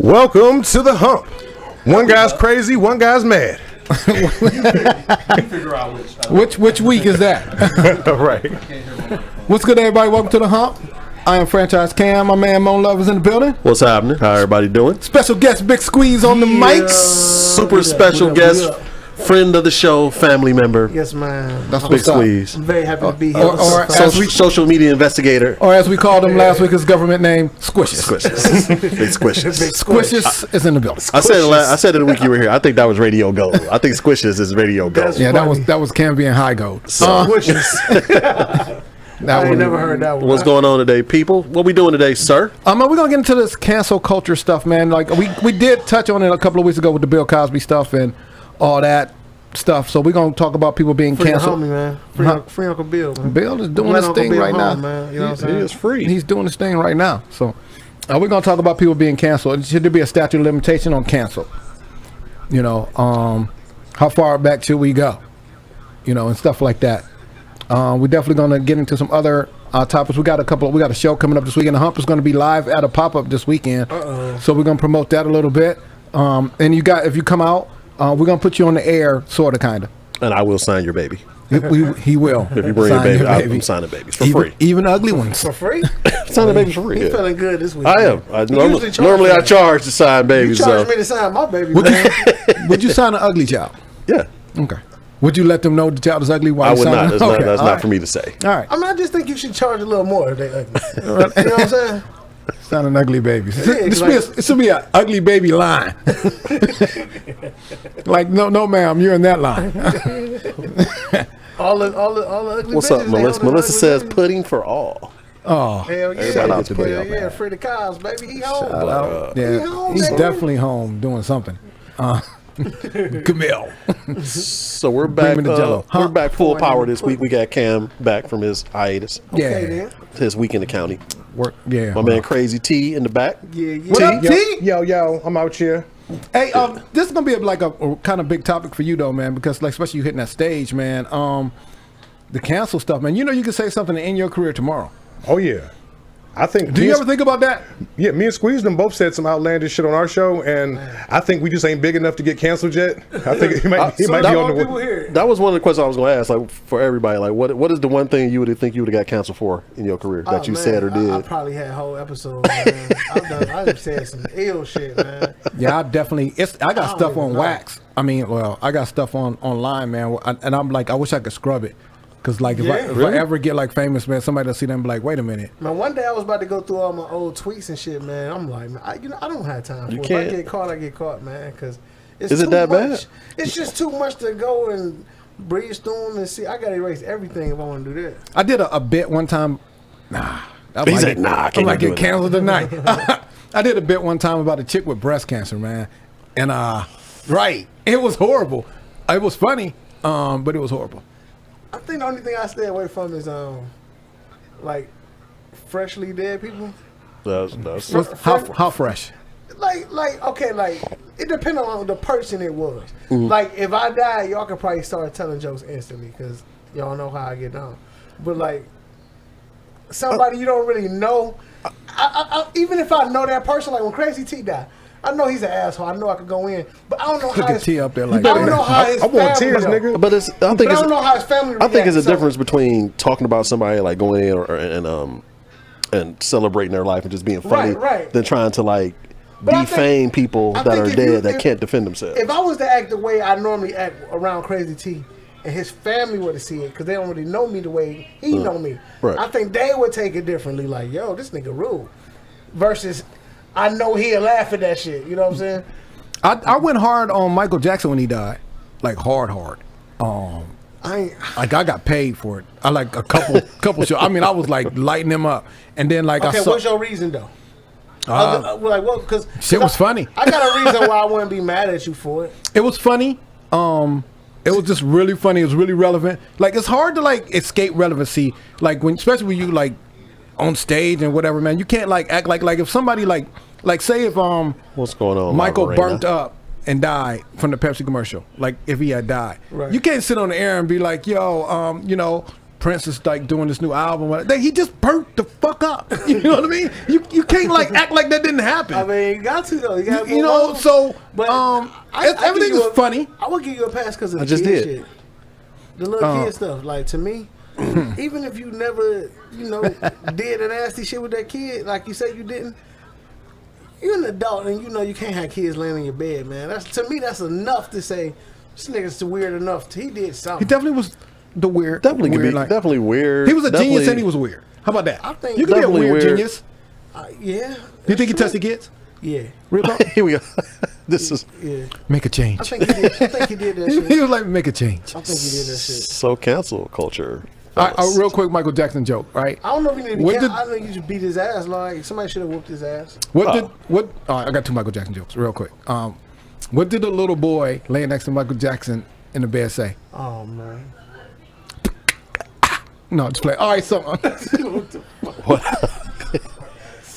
Welcome to the Hump. One guy's crazy, one guy's mad. You figure out Which week is that? Right. What's good, everybody? Welcome to the Hump. I am Franchise Cam. My man Moan Love is in the building. What's happening? How everybody doing? Special guest Big Squeeze on the mics. Super special guest, friend of the show, family member. Yes, man. That's Big what's up. Squeeze. I'm very happy to be here. Or as we, Social media investigator. or as we called him last week, his government name, Squishes. Squishes. Big Squishes. Squishes is in the building. I said it the week you were here. I think that was Radio Gold. I think Squishes is Radio Gold. That's Yeah, funny. that was Cam being high gold. Squishes. That I ain't one- never heard that one. What's going on today, people? What we doing today, sir? We're gonna get into this cancel culture stuff, man. Like we did touch on it a couple of weeks ago with the Bill Cosby stuff and all that stuff. So we're gonna talk about people being Free the canceled. homie, man. Free Uncle Bill, man. Bill is doing Let his Uncle thing Bill right home, now. man. You know what I'm He saying? is free. He's doing his thing right now. So we're gonna talk about people being canceled. Should there be a statute of limitation on cancel? You know, how far back should we go? You know, and stuff like that. We're definitely gonna get into some other topics. We got a show coming up this weekend. The Hump is gonna be live at a pop-up this weekend. So we're gonna promote that a little bit. And if you come out, we're gonna put you on the air, sort of, kind of. And I will sign your baby. He will. If you bring a Sign baby, your I'm signing babies for free. Even ugly ones. For free? Signing babies for free. You Yeah. feeling good this week? I am. Normally I charge to sign You babies. charge So me to sign my baby, Would man. Would you sign an ugly child? yeah, Okay. Would you let them know the child is ugly while I you would sign not. it? That's Okay. not All right. for me to say. All right. I mean, I just think you should charge a little more if they ugly. You know what I'm saying? Sign an ugly baby. Yeah, This should be an ugly baby line. Like, no, ma'am, you're in that line. All the ugly What's bitches, up, they Melissa? hold Melissa the says ugly pudding for all. Oh, Hell yeah. Shout out to Hell Bill, yeah. Free the cows, baby. He home. yeah. home, He's baby. definitely home doing something. Camille. So we're Bring back. me the Jell-O. We're back full power this week. We got Cam back from his hiatus, Okay, Yeah. then. his week in the county. Work. Yeah. My man Crazy T in the back. Yeah, yeah. What up, T? Yo, I'm out here. Hey, this is gonna be a kind of big topic for you though, man, because like especially you hitting that stage, man. The cancel stuff, man. You know, you can say something to end your career tomorrow. Oh yeah. I think. Do you ever think about that? Yeah, me and Squeeze them both said some outlandish shit on our show, and I think we just ain't big enough to get canceled yet. I think he might be on the people way. here. That was one of the questions I was going to ask, like for everybody. Like, what is the one thing you would think you would have got canceled for in your career that you man, said or did? I probably had whole episodes, man. I've said some ill shit, man. Yeah, I definitely. I got stuff even on know. wax. I mean, well, I got stuff online, man, and I'm like, I wish I could scrub it, cause like if I Really? ever get like famous, man, somebody will see them and be like, wait a minute. Man, one day I was about to go through all my old tweets and shit, man. I'm like, man, I don't have time for You it. can't. If I get caught, man, because it's Is it too that much. bad? It's just too much to go and breeze through 'em and see. I got to erase everything if I want to do that. I did a bit one time. Nah, He said, nah, I I can't might do get it. canceled tonight. I did a bit one time about a chick with breast cancer, man, and right, it was horrible. It was funny, but it was horrible. I think the only thing I stay away from is like freshly dead people. That's How fresh? Like okay, like it depends on the person it was. Mm-hmm. Like if I die, y'all could probably start telling jokes instantly because y'all know how I get down. But like somebody you don't really know, I even if I know that person, like when Crazy T died, I know he's an asshole. I know I could go in, but I don't know Look how at his, T up there I like don't that. know how his I want family tears, though. nigga. But it's. I But think I it's. don't know how his family. I think it's a reacts, so- difference between talking about somebody like going in and celebrating their life and just being funny, Right. than trying to like But I think- defame people I that think are if dead you- that if- can't defend themselves. If I was to act the way I normally act around Crazy T, and his family were to see it, because they don't really know me the way he know me, Right. I think they would take it differently. Like, yo, this nigga rude. Versus, I know he'll laugh at that shit. You know what I'm saying? I went hard on Michael Jackson when he died, like hard. I ain't. Like I got paid for it. I like a couple shows. I mean, I was like lighting him up, and then like Okay, I saw. what's your reason though? Like what? Because shit was funny. I got a reason why I wouldn't be mad at you for it. It was funny. It was just really funny. It was really relevant. Like it's hard to like escape relevancy. Like when, especially when you like on stage and whatever, man. You can't like act like if somebody like say if What's going on, Michael Margarina? burnt up and died from the Pepsi commercial, like if he had died, Right. you can't sit on the air and be like, yo, Prince is like doing this new album. He just burnt the fuck up. You know what I mean? You can't like act like that didn't happen. I mean, you got to though. You, gotta You know, so But everything is funny. I would give you a pass because of the just kid did. shit. The little kid stuff. Like to me, even if you never, did a nasty shit with that kid, like you said you didn't. You're an adult and you know you can't have kids laying in your bed, man. That's to me that's enough to say this nigga's weird enough. He did He something. definitely was the weird. Definitely could weird, be like, definitely weird. He was a genius Definitely- and he was weird. How about that? I think you can be a definitely weird weird. genius. Yeah. You think he that's tested true. kids? Yeah. Real talk? Here we go. This is Yeah. Make a change. I think he did that He shit. was like, make a change. I think he did that shit. so cancel culture. All right, real quick, Michael Jackson joke, right? I don't know if he What did. did- I think you should beat his ass. Like somebody should have whooped his ass. What did what? All right, I got two Michael Jackson jokes, real quick. What did the little boy laying next to Michael Jackson in the bed say? Oh man. No, just play. All right, so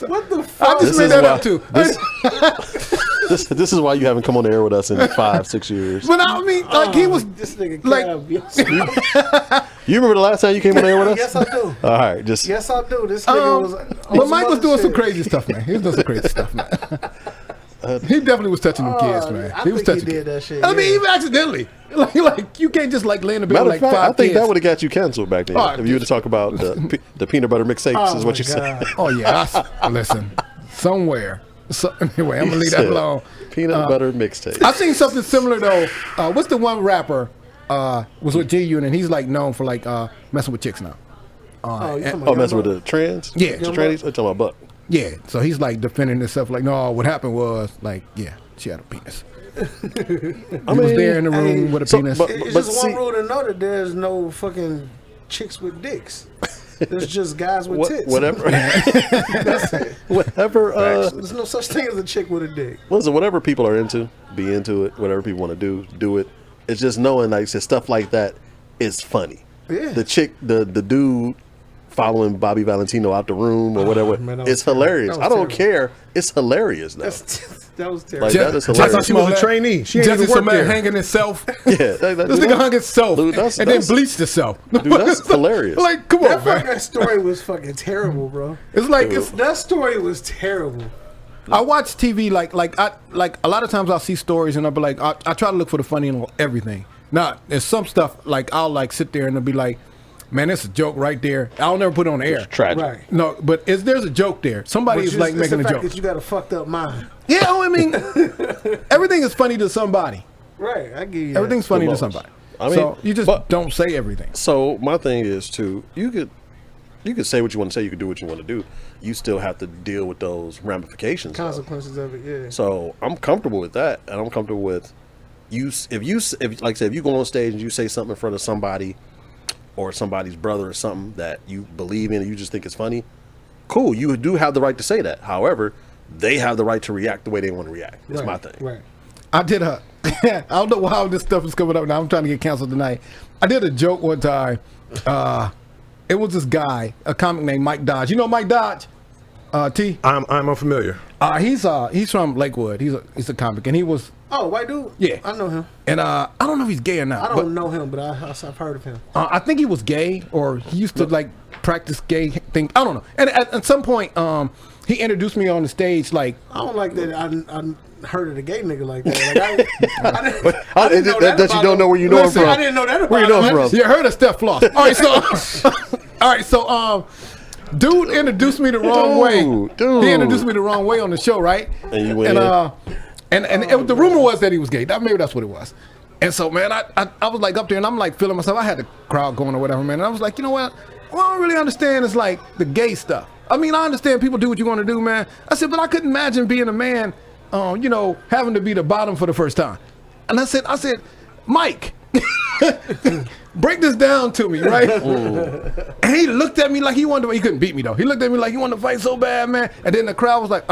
What the I fuck? just This made is that why- up too. This is why you haven't come on the air with us in 5-6 years. But I mean, like he was This nigga like- Cab. You remember the last time you came on the air with us? Yes, I do. All right, just Yes, I do. This nigga was. but Mike was doing some crazy stuff, man. He was doing some crazy stuff, man. He definitely was touching them kids, man. I He was think touching he did kids. that shit. I mean, yeah. even accidentally. Like you can't just like lay in the bed matter with of like fact, five I think kids. that would have got you canceled back then. All right. If you were to talk about the peanut butter mixtapes, is Oh what you my said. God. Oh yeah, listen, somewhere. So, anyway, I'm gonna leave that alone. Peanut butter mixtape. I've seen something similar though. What's the one rapper was with G Unit? He's like known for like messing with chicks now. Oh, you talking Oh, about messing Young with the trans? Yeah. The trannies? I'm talking about Buck. Yeah, so he's like defending himself. Like, no, what happened was like, yeah, she had a penis. I He was mean, there in the room hey, with a so- penis. but- It's but just see- one rule to know that there's no fucking chicks with dicks. There's just guys with tits. whatever. That's it. Whatever. There's no such thing as a chick with a dick. Listen, whatever people are into, be into it. Whatever people want to do it. It's just knowing like stuff like that is funny. Yeah. The chick, the dude following Bobby Valentino out the room or whatever. man, that was It's hilarious. terrible. I That don't was care. It's hilarious though. That was terrible. Like that is I hilarious. thought she was a trainee. She ain't Jesse even worked Smollett there. hanging himself. Yeah, This dude, nigga hung himself dude, and then bleached himself. Dude, that's hilarious. Like, come that on, man. fucking story was fucking terrible, bro. It's like it's. That story was terrible. I watch TV like a lot of times I'll see stories and I'll be like I try to look for the funny in everything. Now there's some stuff like I'll like sit there and I'll be like, man, it's a joke right there. I'll never put it on the air. Tragic. Right. No, but there's a joke there. Somebody is like making a the fact joke. that you got a fucked up mind. Yeah, I mean, everything is funny to somebody. Right, I give you Everything's funny to most. somebody. I mean, so you just but- don't say everything. So my thing is too, you could say what you want to say, you could do what you want to do. You still have to deal with those ramifications. though. consequences of it. Yeah. So I'm comfortable with that, and I'm comfortable with you. If like I said, if you go on stage and you say something in front of somebody or somebody's brother or something that you believe in and you just think is funny, cool. You do have the right to say that. However, they have the right to react the way they want to react. It's Right, my thing. Right. I did a. I don't know how this stuff is coming up now. I'm trying to get canceled tonight. I did a joke one time. It was this guy, a comic named Mike Dodge. You know Mike Dodge? T. I'm unfamiliar. He's from Lakewood. He's a comic, and he was. Oh, white dude. Yeah. I know him. And I don't know if he's gay or not. I but, don't know him, but I've heard of him. I think he was gay, or he used to like practice gay thing. I don't know. And at some point, he introduced me on the stage like. I don't like that. I heard of the gay nigga like that. Like, I didn't know that about you don't him. know where you know him Listen, from. I didn't know that about Where you know him. him from? You heard of Steph Floss. All right, so dude introduced me the wrong way. Dude. He introduced me the wrong way on the show, right? And you went the rumor was that he was gay. Maybe that's what it was. And so, man, I was like up there and I'm like feeling myself. I had the crowd going or whatever, man. And I was like, you know what? What I don't really understand is like the gay stuff. I mean, I understand people do what you want to do, man. I said, but I couldn't imagine being a man, having to be the bottom for the first time. And I said, Mike, break this down to me, right? And he looked at me like he couldn't beat me though. He looked at me like he wanted to fight so bad, man. And then the crowd was like,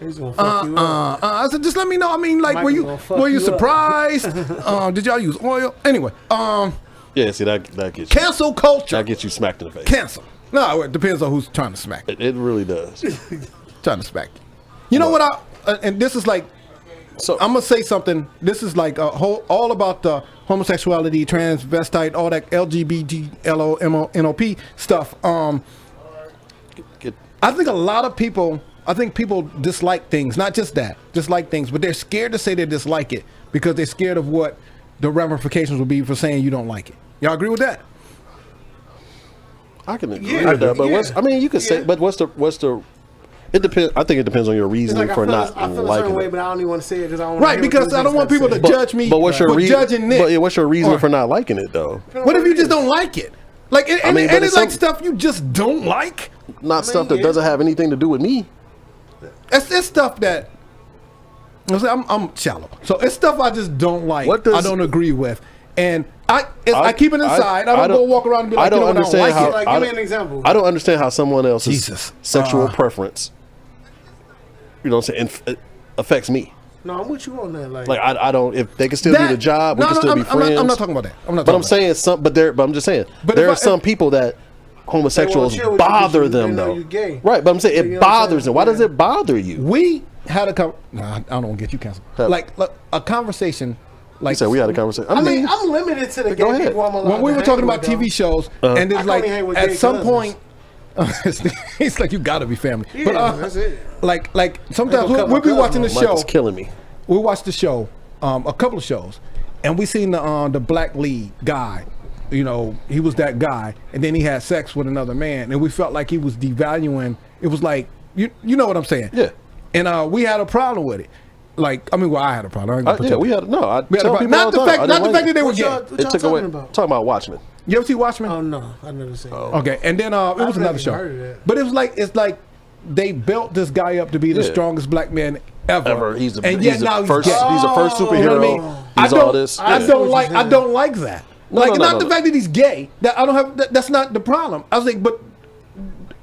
He's gonna fuck you up. I said, just let me know. I mean, like, Mike were was you gonna fuck were you you up. surprised? Did y'all use oil? Anyway, Yeah, see that gets you, cancel culture. that gets you smacked in the face. Cancel. No, it depends on who's trying to smack you. It really does. Trying to smack you. You know what and this is like So- I'm gonna say something. This is like all about the homosexuality, transvestite, all that LGBTLOMONOP stuff. Get- I think a lot of people. I think people dislike things, not just that, dislike things, but they're scared to say they dislike it because they're scared of what the ramifications will be for saying you don't like it. Y'all agree with that? I can agree Yeah, with that, but yeah. what's? I mean, you could say, Yeah. but what's the? It depends. I think it depends on your It's reasoning like for not I feel a certain liking way, it. but I don't even want to say it because I don't. Right, because I don't want people to judge me But what's your for reason? judging Nick. But yeah, what's your reason Or- for not liking it though? What if you just don't like it? Like, and mean, but it's it's like some- stuff you just don't like. Not stuff that yeah. doesn't have anything to do with me. It's stuff that I'm shallow. So it's stuff I just don't like. What does- I don't agree with, and I keep it inside. I don't go walk around and be like, I don't you know what, understand I don't how. like it. Like, give me an example. I don't understand how someone else's Jesus. sexual preference, you know, what I'm saying, it affects me. No, I'm with you on that. Like I don't. If they can still do the job, we can still be friends. I'm not talking about that. I'm not. But talking I'm about saying some. But I'm just saying. But There if are some people that homosexuals chill with you bother because they them know though. you gay. Right, but I'm saying So it you know what I'm bothers saying? them. Why does Yeah. it bother you? that. We had a I don't want to get you canceled. Huh. Like a conversation. Like You said we had a conversation. I mean, I'm limited to the Go gay ahead. people I'm allowed when we to were hang talking with, about though. TV shows, Uh-huh. and I it's can only like hang with at gay some cousins. point. It's like you gotta be family. Yeah, but that's it. like I sometimes ain't gonna cut we'll my be cousin watching the off. show. Michael's killing me. We watched the show, a couple of shows, and we seen the black lead guy. You know, he was that guy, and then he had sex with another man, and we felt like he was devaluing. It was like you know what I'm saying? Yeah. And we had a problem with it. Like, I mean, well, I had a problem. I ain't gonna put Yeah, you- we had no. I we had a tell problem. people Not all the the time, fact, I not didn't the like fact that it. they were What gay. y'all- It took talking away. about? Talking about Watchmen. You ever see Watchmen? Oh no, I never seen. Oh. That. Okay, and then it was I've another never show, heard of that. but it's like they built this guy up to be the Yeah. strongest black man ever. He's the, and he's yet the now first. he's gay. He's the first superhero. You know what I mean? He's all this. I Yeah. don't what you're like that. No, Like no, not no, the no. fact that he's gay. That I don't have. That's not the problem. I was like, but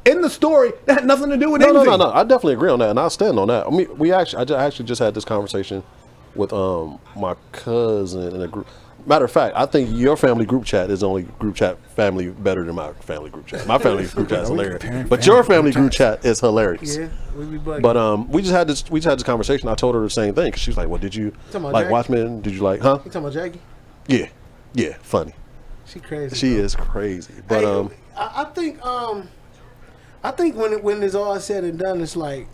in the story, that had nothing to do with No, anything. no. I definitely agree on that, and I stand on that. I mean, I actually just had this conversation with my cousin in a group. Matter of fact, I think your family group chat is the only group chat family better than my family group chat. My family group chat is hilarious, but your family group chat is hilarious. Yeah, we be bugging. But we just had this conversation. I told her the same thing because she was like, "Well, did you Talking about like Jackie? Watchmen? Did you like? Huh? You talking about Jackie? Yeah, funny. She crazy. She bro. is crazy, but Hey, I think when it's all said and done, it's like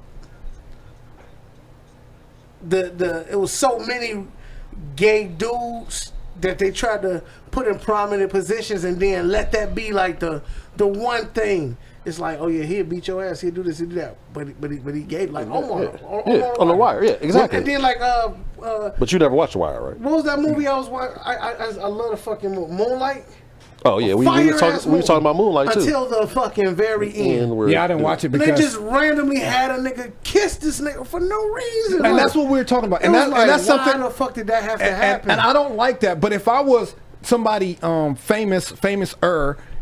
it was so many gay dudes that they tried to put in prominent positions and then let that be like the one thing. It's like, oh yeah, he'll beat your ass, he'll do this, he'll do that, but he gay like Omar, on the wire, yeah, exactly. And then like but you never watched The Wire, right? what was that movie I was watching? I love the fucking Moonlight. Oh yeah, we Fire were ass talking about Moonlight too. until the fucking very end. where- Yeah, I didn't watch it And they because, just randomly had a nigga kiss this nigga for no reason. and that's what we were talking about, It and, was that, like, and that's why something. the fuck did that have to and, happen? and I don't like that. But if I was somebody famous,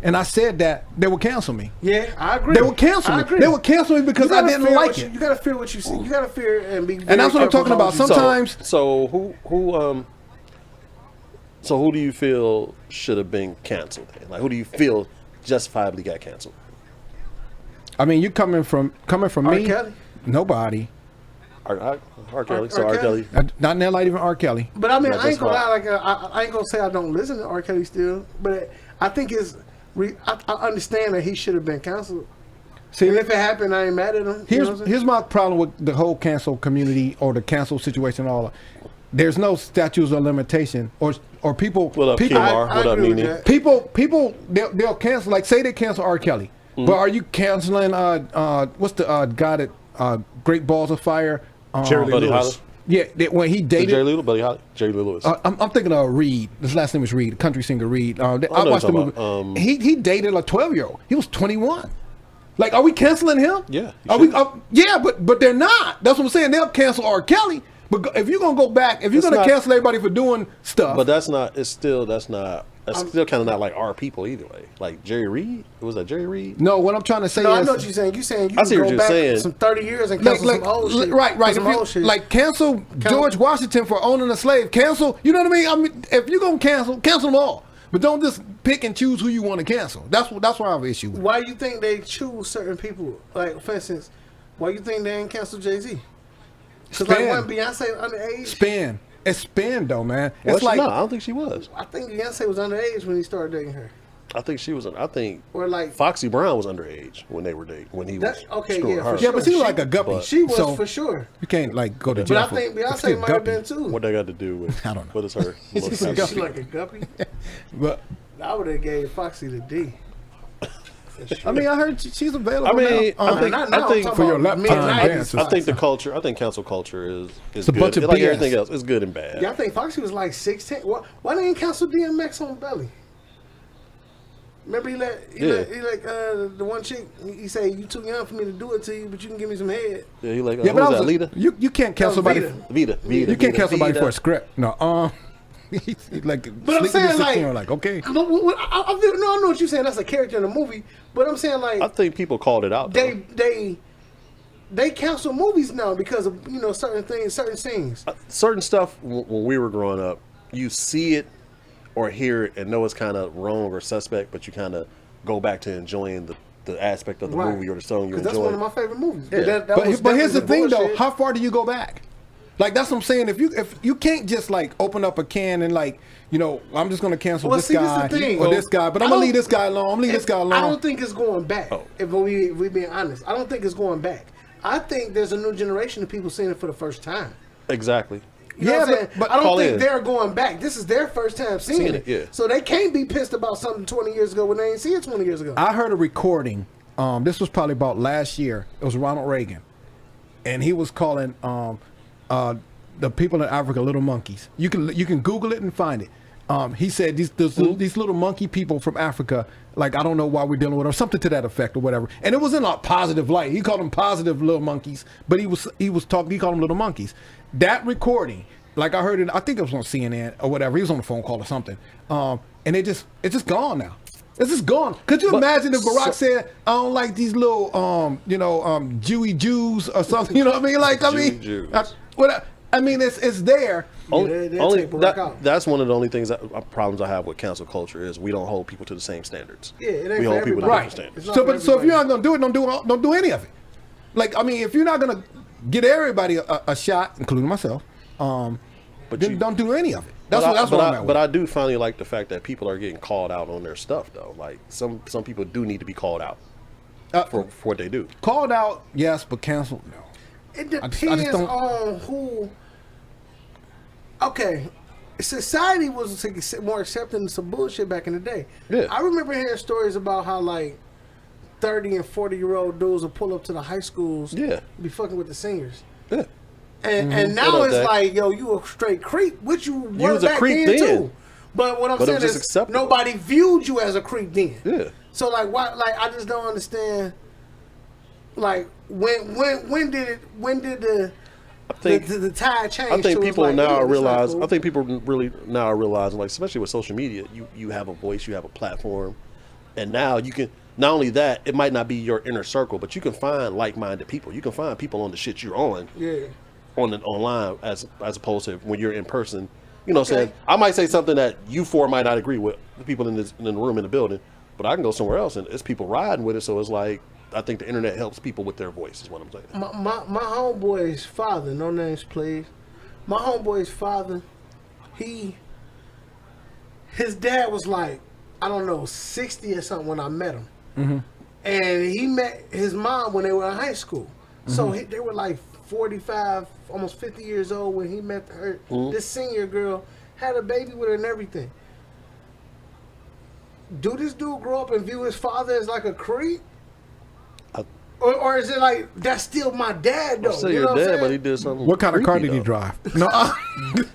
and I said that, they would cancel me. yeah, I agree. They would cancel I me. agree. They would cancel me because You I gotta didn't fear like what it. You gotta fear what you see. You gotta fear and be. And that's what I'm talking about. Sometimes. So who do you feel should have been canceled? Then? Like who do you feel justifiably got canceled? I mean, you coming from R. me. Kelly? Nobody. R. Kelly. So R. R. Kelly? Kelly. Not in that light, even R. Kelly. But I mean, Yeah, I ain't gonna that's lie. Like, I ain't gonna say I don't listen to R. Kelly still, but I think I understand that he should have been canceled. See, And if it happened, I ain't mad at him. You know what I'm saying? here's my problem with the whole cancel community or the cancel situation. All there's no statutes of limitation or people. What up, people, Kimar? I What up, agree with Nene? that. people they'll cancel. Like say they cancel R. Kelly, Mm-hmm. but are you canceling what's the guy that Great Balls of Fire? Jerry Lee Buddy Lewis. Holly? Yeah, when he Jerry dated. Lewis, Buddy Holly, Jerry Lee Lewis. I'm thinking of Reed. His last name is Reed, country singer Reed. I what watched the you're movie. talking about. He dated a 12-year-old. He was 21. Like, are we canceling him? Yeah, you Are we? should. Yeah, but they're not. That's what I'm saying. They'll cancel R. Kelly. But if you're gonna go back, if you're It's gonna not- cancel everybody for doing stuff, But that's not. It's still. That's not. That's still kind of not like our people either way. Like Jerry Reed. Was that Jerry Reed? no. What I'm trying to say No, I is, know what you're saying. You saying you I see can what go you're back saying. some 30 years and like, cancel some old shit. right. Some If you, old shit. like cancel George Washington for owning a slave. Cancel. You know what I mean? I mean, if you're gonna cancel them all. But don't just pick and choose who you want to cancel. That's why I have an issue with. Why you think they choose certain people? Like, for instance, why you think they ain't cancel Jay-Z? Cause like Spin. when Beyonce underage, Spin. It's Spin though, man. Was It's she? like No, I don't think she was. I think Beyonce was underage when he started dating her. I think she was. I think Or like Foxy Brown was underage when they were dating. When he was That's- okay, screwing yeah, for her. yeah, but she was She- like a guppy. but- she was so for sure. You can't like go to But jail. I for- think if Beyonce you're a might have guppy. been too. What they got to do with? I don't know. What is her? She's a look- guppy. She like a guppy. But I would have gave Foxy the D. For sure. I mean, I heard she's available. I mean, now. I think- not now, I think I'm for your talking about lifetime mid-nineties dances. I think the Foxy. culture. I think cancel culture is a good. bunch of like BS. everything else, it's good and bad. Yeah, I think Foxy was like 16. Why didn't he cancel DMX on Belly? Remember he let the one chick. He said, "You too young for me to do it to you, but you can give me some head." Yeah, he like Yeah, who but was I that? was Lita. you can't cancel That was somebody. Vita. You can't cancel somebody for a script. No. He's like, But I'm saying like, okay. I know what you're saying. That's a character in the movie. But I'm saying like I think people called it out. Though. they cancel movies now because of certain things, certain scenes. Certain stuff when we were growing up, you see it or hear it and know it's kind of wrong or suspect, but you kind of go back to enjoying the aspect of the movie or the song you Because enjoy. that's one of my favorite movies. Yeah. But here's the thing though, bullshit. how far do you go back? Like that's what I'm saying. If you can't just like open up a can and like I'm just gonna cancel Well, this see, this guy is the thing. or this guy, but I I'm gonna don't- leave this guy alone. I'm gonna leave this guy alone. I don't think it's going back. Oh. If we being honest, I don't think it's going back. I think there's a new generation of people seeing it for the first time. Exactly. You know Yeah, what I'm saying? but I don't call think in. they're going back. This is their first time seeing Seeing it. it, yeah. So they can't be pissed about something 20 years ago when they ain't see it 20 years ago. I heard a recording. This was probably about last year. It was Ronald Reagan, and he was calling the people in Africa little monkeys. You can Google it and find it. He said these little monkey people from Africa, like I don't know why we're dealing with them, something to that effect or whatever. And it was in a positive light. He called them positive little monkeys, but he called them little monkeys. That recording, like I heard it, I think it was on CNN or whatever. He was on a phone call or something. And it's just gone now. It's just gone. Could you imagine if Barack said, "I don't like these little, Jewy Jews or something"? You know what I mean? Like, I mean, Jews. I mean, it's there. they'll take Barack out. That's one of the only problems I have with cancel culture is we don't hold people to the same standards. Yeah, it ain't we for hold people to everybody. different It's standards. not So, for if you're not everybody. gonna do it, don't do any of it. Like, I mean, if you're not gonna get everybody a shot, including myself, then don't do any of it. That's what I'm at with. But I do finally like the fact that people are getting called out on their stuff though. Like some people do need to be called out for what they do. Called out, yes, but canceled, no. It I just depends don't- on who. Okay, society was more accepting of some bullshit back in the day. Yeah. I remember hearing stories about how like 30 and 40-year-old dudes will pull up to the high schools, Yeah. be fucking with the seniors. Yeah. And now What up, it's Dad? like, yo, you a straight creep, which you were was a back creep then then. too. But what I'm But it saying was just is, acceptable. nobody viewed you as a creep then. Yeah. So like, why? Like, I just don't understand. Like, when did the tide change? I think to people it's like, now yeah, it's not realize. cool. I think people really now are realizing, like especially with social media, you have a voice, you have a platform, and now you can. Not only that, it might not be your inner circle, but you can find like-minded people. You can find people on the shit you're on, Yeah. online as opposed to when you're in person. You know what I'm Okay. saying? I might say something that you four might not agree with, the people in the room in the building, but I can go somewhere else and it's people riding with it. So it's like I think the internet helps people with their voice is what I'm saying. My homeboy's father, no names please. My homeboy's father, his dad was like, I don't know, 60 or something when I met him. Mm-hmm. And he met his mom when they were in high school. So they were like 45, almost 50 years old when he met her. This senior girl had a baby with her and everything. Do this dude grow up and view his father as like a creep? Or is it like, that's still my dad though? I'm still You know your what I'm dad, but saying? he did something. What kind of car creepy, did he though. drive? No,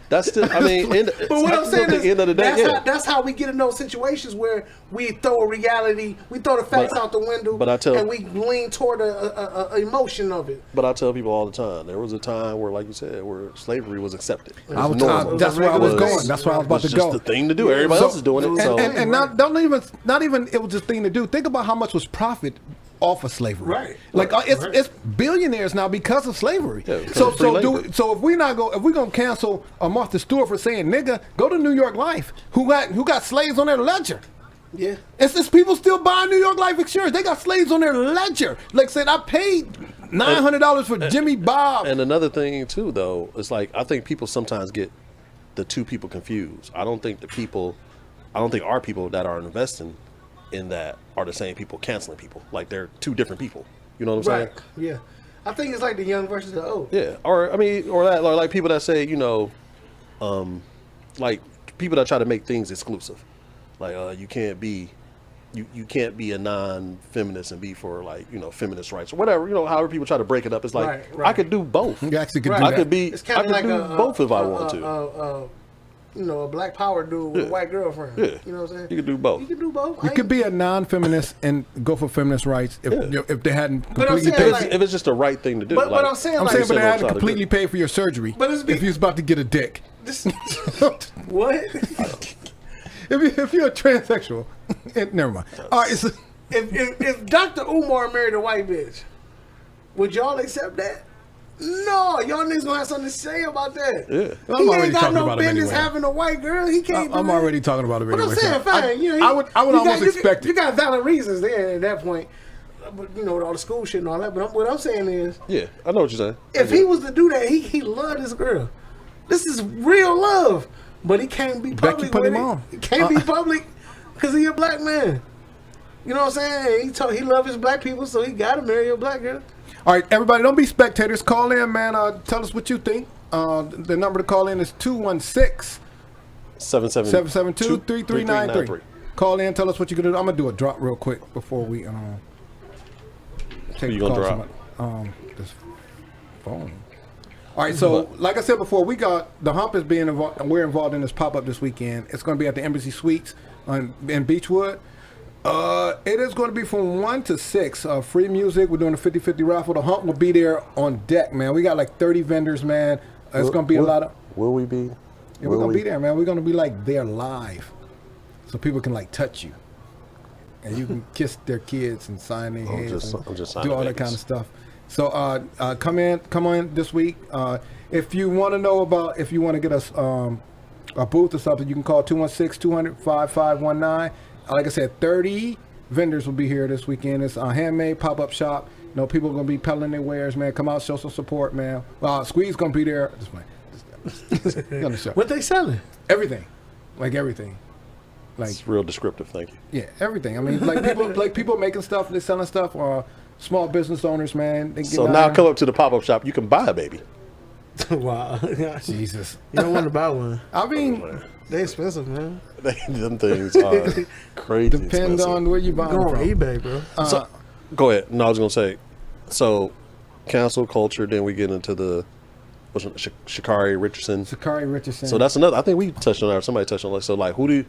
That's still. I mean, But what I'm saying at the end of the day, is, yeah. that's how we get in those situations where we throw the facts out the window, but I tell- and we lean toward a emotion of it. But I tell people all the time, there was a time where, like you said, where slavery was accepted. It I was, normal. that's where I was It going. was- That's where I was It about was to just go. the thing to do. Everybody else is doing it. So And not even it was just thing to do. Think about how much was profit off of slavery. Right. Like Right. it's billionaires now because of slavery. Yeah, because so of free labor. if we're gonna cancel Martha Stewart for saying nigga, go to New York Life, who got slaves on their ledger. Yeah. It's people still buying New York Life insurance. They got slaves on their ledger. Like said, I paid $900 for Jimmy Bob. And another thing too, though, is like I think people sometimes get the two people confused. I don't think our people that are investing in that are the same people canceling people. Like they're two different people. You know what I'm Right. saying? Yeah. I think it's like the young versus the old. Yeah. Or like people that say, like people that try to make things exclusive. Like you can't be a non-feminist and be for like feminist rights or whatever. However people try to break it up. It's like Right. I could do both. You actually could Right. do I that. could be. It's I kind could of like do both if I want to. A black power dude with a white girlfriend. Yeah. You know what I'm saying? You could do both. You can do both. You could be a non-feminist and go for feminist rights if they hadn't But I'm completely saying, paid. like- If it's just the right thing to do. But like, I'm saying, I'm like, saying, but they said, hadn't try to completely do- paid for your surgery. But it's if you was about to get a dick, this, what? if you're a transsexual, never mind. All right, if Dr. Umar married a white bitch, would y'all accept that? No, y'all niggas gonna have something to say about that. Yeah. I'm He already ain't got talking no about him business anyway. having a white girl. He can't. I'm do already that. talking about it But anyway. I'm saying, so fine. I would almost expect You it. got valid reasons there at that point. But with all the school shit and all that. But what I'm saying is, Yeah, I know what you're saying. if he was to do that, he loved this girl. This is real love. But he can't be Becky public put with him it. on. He can't be public because he a black man. You know what I'm saying? He love his black people, so he got to marry a black girl. All right, everybody, don't be spectators. Call in, man. Tell us what you think. The number to call in is 216 772-3393. Call in, tell us what you're gonna do. I'm gonna do a drop real quick before we take you the gonna call drop? from this phone. All right, so like I said before, we got the Hump is being involved. We're involved in this pop up this weekend. It's going to be at the Embassy Suites in Beechwood. It is going to be from 1 to 6. Free music. We're doing a 50-50 raffle. The Hump will be there on deck, man. We got like 30 vendors, man. It's going to be a lot of. Will we be? Yeah, we're going to be there, man. We're going to be like there live, so people can like touch you, and you can kiss their kids and sign their heads, I'm just and signing do all that babies. kind of stuff. So come on this week. If you want to know about, if you want to get us a booth or something, you can call 216-200-5519. Like I said, 30 vendors will be here this weekend. It's a handmade pop-up shop. People are going to be peddling their wares, man. Come out, show some support, man. Squeeze going to be there. Just on the show. What they selling? Everything. Like everything. Like, It's real descriptive. Thank you. yeah, everything. I mean, people making stuff, they're selling stuff, or small business owners, man. They get So down now there. come up to the pop-up shop. You can buy a baby. Wow. Jesus. You don't want to buy one. I mean, They expensive, man. Them things are crazy depends expensive. on where you buy Go them on from. eBay, bro. So, go ahead. No, I was gonna say. So, cancel culture. Then we get into the Sha'Carri Richardson. Sha'Carri Richardson. So that's another. I think we touched on that. Or somebody touched on that. So like, who do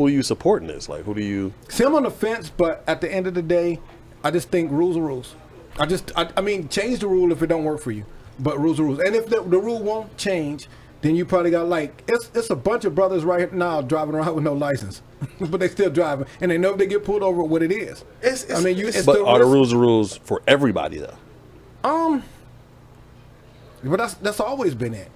you support in this? Like, who do you? See, I'm on the fence, but at the end of the day, I just think rules are rules. I mean, change the rule if it don't work for you, but rules are rules. And if the rule won't change, then you probably got it's a bunch of brothers right here now driving around with no license, but they still driving, and they know if they get pulled over what it is. It's But still are the risk. rules for everybody though? But that's always been it.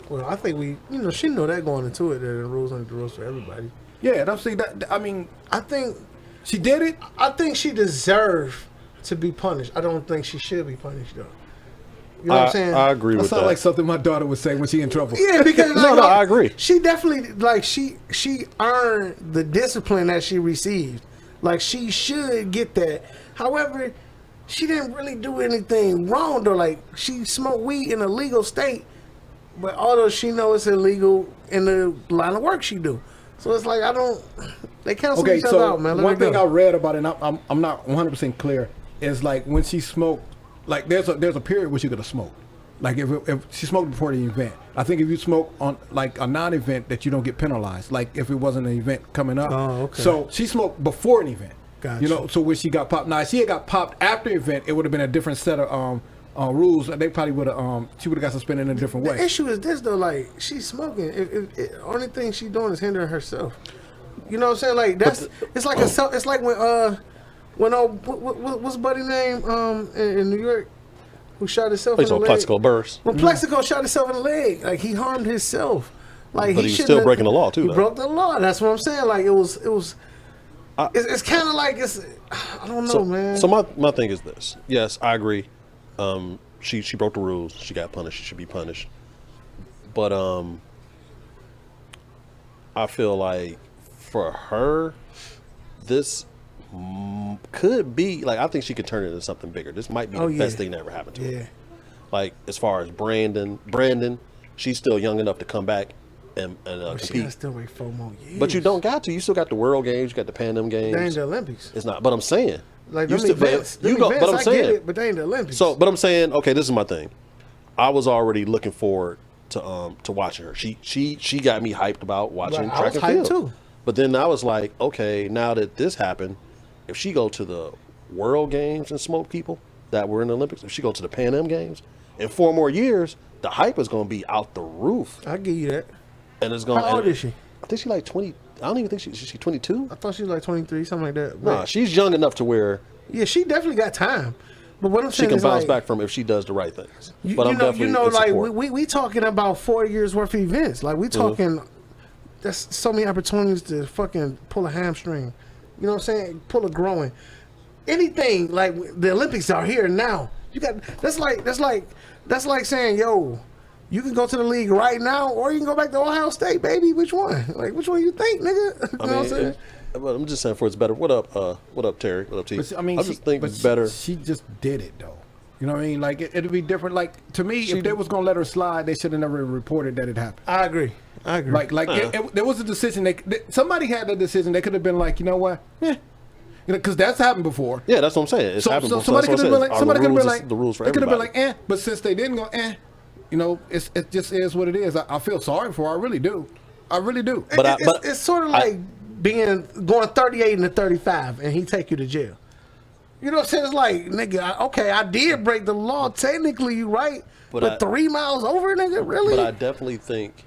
Well, I think she know that going into it, that the rules ain't the rules for everybody. Yeah, that's see that. I mean, I think she did it. she deserved to be punished. I don't think she should be punished though. You know what I'm saying? I agree That with sounds that. like something my daughter would say when she in trouble. Yeah, because No, I agree. She definitely she earned the discipline that she received. Like she should get that. However, she didn't really do anything wrong though. Like she smoked weed in a legal state, but although she knows it's illegal in the line of work she do. So it's like they cancel Okay, each other so out, man. Let one it thing go. I read about it, and I'm not 100% clear, is like when she smoked, like there's a period where she could have smoked. Like if she smoked before the event, I think if you smoke on like a non-event, that you don't get penalized. Like if it wasn't an event coming up. Oh, okay. So she smoked before an event. Gotcha. You know, so when she got popped, now if she had got popped after the event, it would have been a different set of rules. They probably would have she would have got suspended in a different way. The issue is this though, like she's smoking. If only thing she's doing is hindering herself. You know what I'm saying? Like that's it's like it's like when what's buddy name in New York who shot himself in He's the on leg. Plexico burst. When Plexico shot himself in the leg, like he harmed himself. Like But he was shouldn't still have- breaking the law, too, He though. broke the law. That's what I'm saying. Like it was. It's kind of like I don't know, man. So my thing is this. Yes, I agree. She broke the rules. She got punished. She should be punished. But I feel like for her, this could be like, I think she could turn it into something bigger. This might be the best thing that ever happened to her. Like as far as Brandon, she's still young enough to come back and She compete. gotta still wait 4 more years. But you don't got to. You still got the World Games. You got the Pan Am Games. They ain't the Olympics. It's not. But I'm saying, Like you them still, events. you go. But I'm I saying, get it, but they ain't the Olympics. so. But I'm saying, okay, this is my thing. I was already looking forward to watching her. She got me hyped about watching Right, I track was and field. hyped too. But then I was like, okay, now that this happened, if she go to the World Games and smoke people that were in the Olympics, if she go to the Pan Am Games, in 4 more years, the hype is going to be out the roof. I give you that. And it's going. How old is she? I think she's like 20. I don't even think she's 22. I thought she was like 23, something like that. Nah, she's young enough to where Yeah, she definitely got time. But what I'm she saying can is bounce like, back from if she does the right things. You, But you I'm know, definitely in like support. we talking about 4 years worth of events. Like we talking, that's so many opportunities to fucking pull a hamstring. You know what I'm saying? Pull a groin. Anything like the Olympics are here now. You got that's like saying, yo, you can go to the league right now, or you can go back to Ohio State, baby. Which one? Like which one you think, nigga? You know what I'm saying? But I'm just saying for it's better. What up, Terry? What up, T? But I mean, I just think it's better. She just did it though. You know what I mean? Like it'd be different. Like to me, if they was gonna let her slide, they should have never reported that it happened. I agree. There was a decision. Somebody had the decision. They could have been like, you know what? Yeah. Because that's happened before. Yeah, that's what I'm saying. It's happened before. Somebody could have been like, the rules for they could have been everybody. like, but since they didn't go, you know, it just is what it is. I feel sorry for her. I really do. I really do. But it's sort of like going 38 and 35, and he take you to jail. You know what I'm saying? It's like, nigga, I did break the law. Technically, you right. But 3 miles over, nigga, really? But I definitely think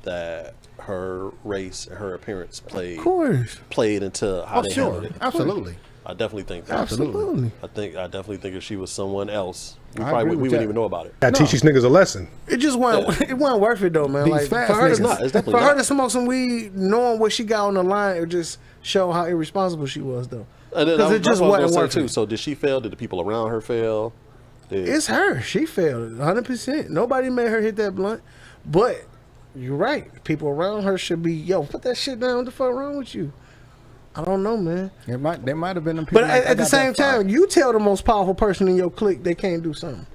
that her race and her appearance played into how they handled it. Absolutely. I definitely think that. Absolutely. I definitely think if she was someone else, we agree with wouldn't that. even know about it. I teach these niggas a lesson. It just wasn't. It wasn't worth it though, man. These Like fast for her, niggas. It's definitely for her not. to smoke some weed, knowing what she got on the line, it just show how irresponsible she was though. And then Because it just wasn't worth too. it. So did she fail? Did the people around her fail? It's her. She failed 100%. Nobody made her hit that blunt. But you're right. People around her should be, yo, put that shit down. What the fuck wrong with you? I don't know, man. They might have been them people. But like, at the got same that far. time, you tell the most powerful person in your clique they can't do something.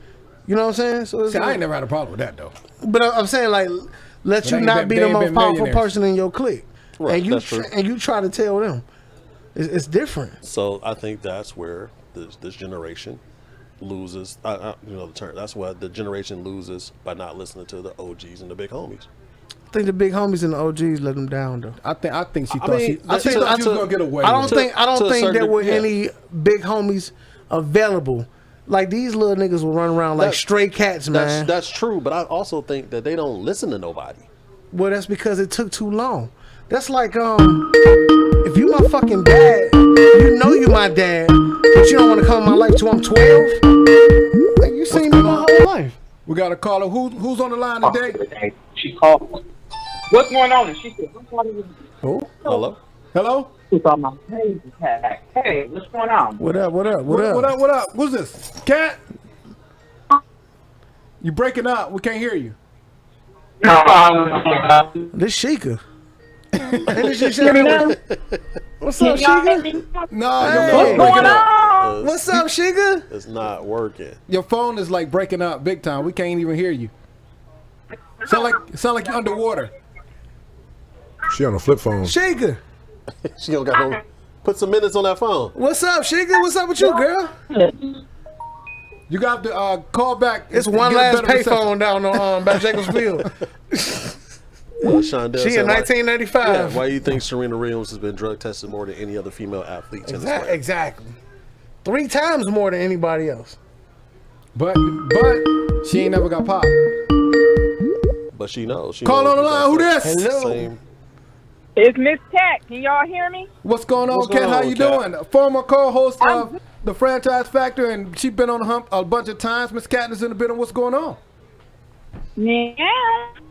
You know what I'm saying? So it's See, I like, ain't never had a problem with that though. but I'm saying like, let you ain't not been- be they the ain't most been powerful millionaires. person in your clique, Right, and you that's true. and you try to tell them. It's different. So I think that's where this generation loses. You know the term. That's why the generation loses by not listening to the OGs and the big homies. I think the big homies and the OGs let them down though. I think she I thought mean, she thought she was gonna get away. I don't with it. think to a certain there were degree, yeah. any big homies available. Like these little niggas will run around like That- stray cats, man. That's true, but I also think that they don't listen to nobody. Well, that's because it took too long. That's like if you my fucking dad, you know you my dad, but you don't want to come in my life till I'm 12. Like you seen me my whole life. We got a caller. Who's on the line today? She called. What's going on? And she said, Oh, Hello. Hello. She's on my page tag. Hey, what's going on? what up? What up? What What up? up? What up? Who's this? Cat? You breaking up? We can't hear you. This Sheikah. Ain't this Sheikah? What's up, Sheikah? No, Hey. your phone What's breaking going up. on? What's up, Sheikah? It's not working. Your phone is like breaking up big time. We can't even hear you. Sound like you're underwater. She on a flip phone. Sheikah. She don't got no. Put some minutes on that phone. What's up, Sheikah? What's up with you, girl? You got to call back. It's and one get a last better reception. payphone down on back Jacobs Field. Shondell She said, in why- 1995. Yeah, why do you think Serena Williams has been drug tested more than any other female athlete? Exactly. 3 times more than anybody else. But she ain't never got popped. But she knows. She Call knows on the line. Who this? Hello. Same. It's Miss Cat. Can y'all hear me? What's going on, What's Ken? going How on, you Kat? doing? Former co-host of the Franchise Factor, and she been on the Hump a bunch of times. Miss Cat is in the building. What's going on? Yeah.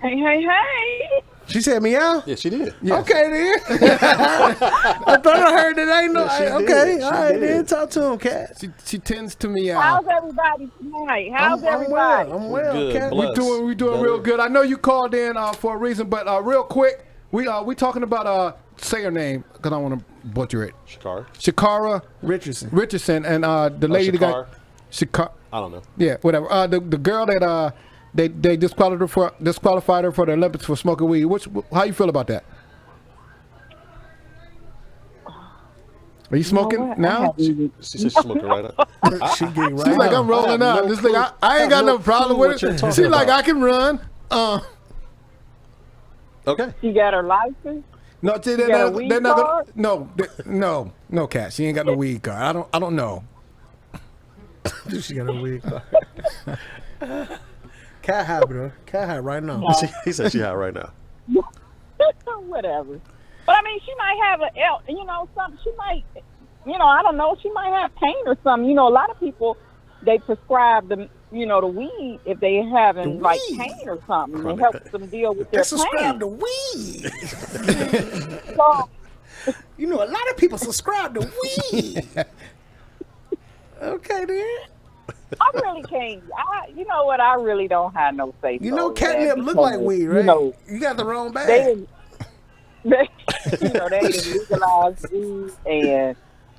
Hey, hey, hey. She said meow? Yeah, she did. Okay, then. I thought I heard that. I ain't know. Yeah, she Okay, did. She all right, did. then. Talk to him, Cat. She tends to me How's everybody tonight? How's I'm everybody? well. I'm well, Good, Cat. bless. we doing real good. I know you called in for a reason, but real quick, we talking about say her name because I want to butcher it. Shakara Richardson. and the lady that got Shakara. I don't know. Yeah, whatever. The girl that they disqualified her for the Olympics for smoking weed. How you feel about that? Are you smoking now? She said she's smoking right now. She getting right She's like, now. I'm rolling I have out. no This thing, clue. I ain't got no problem what with you're it. talking She's like, about. I can run. Okay. She got her license. No, got a weed they're not card? gonna, no, Cat. She ain't got no weed card. I don't know. She got a weed card. Cat high, bro. Cat high right now. He said she hot right now. Whatever. But I mean, she might have something. She might, I don't know. She might have pain or something. A lot of people, they prescribe the weed if they having like pain or something. It helps them deal with their Subscribe pain. to weed. So, A lot of people subscribe to weed. Okay, then. I really can't. You know what? I really don't have no say. Catnip look like weed, right? You got the wrong bag. They didn't legalize weed, and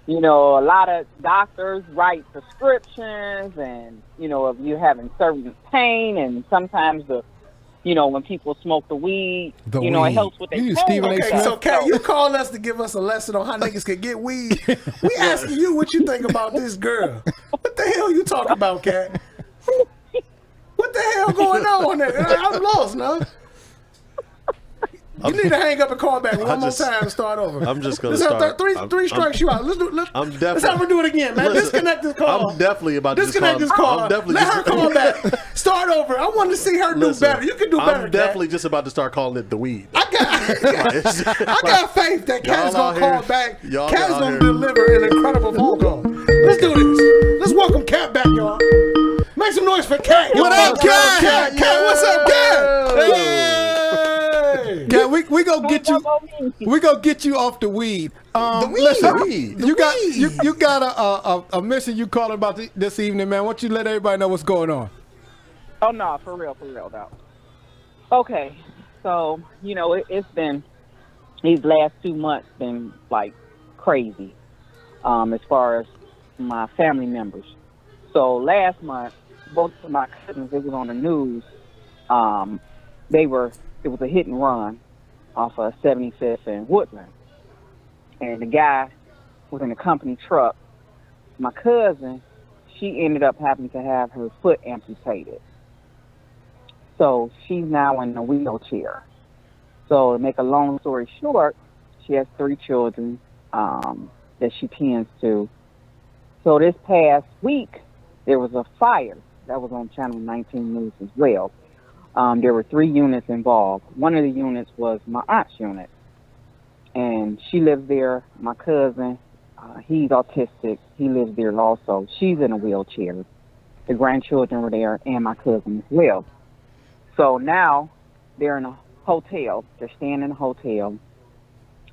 a lot of doctors write prescriptions, and if you're having certain pain, and sometimes when people smoke the weed, it helps with their pain. Okay, so Cat, you called us to give us a lesson on how niggas can get weed. We asking you what you think about this girl. What the hell you talking about, Cat? What the hell going on there? I'm lost, no. You need to hang up and call back one more time and start over. I'm just gonna Let's start. have three strikes you out. Let's have her do it again, man. Listen, Disconnect this call. I'm definitely about to Disconnect this call. I'm definitely Let her call back. Start over. I want to see her do better. You can do better. I'm definitely just about to start calling it the weed. I got faith that Cat's Y'all gonna call out back. here- y'all Cat's out gonna here- deliver an incredible phone call. Let's do this. Let's welcome Cat back, y'all. Make some noise for Cat. What up, Cat? Cat, what's up, Cat? Hey. Yeah, we gonna get you. We gonna get you off the weed. Listen, you got a mission you calling about this evening, man. Why don't you let everybody know what's going on? Oh no, for real though. Okay, so it's been these last 2 months been like crazy, as far as my family members. So last month, both of my cousins, it was on the news. It was a hit and run off of 75th and Woodland, and the guy was in a company truck. My cousin, she ended up having to have her foot amputated. So she's now in a wheelchair. So to make a long story short, she has 3 children that she tends to. So this past week, there was a fire that was on Channel 19 News as well. There were 3 units involved. One of the units was my aunt's unit, and she lives there. My cousin, he's autistic. He lives there also. She's in a wheelchair. The grandchildren were there, and my cousin as well. So now they're in a hotel. They're staying in a hotel.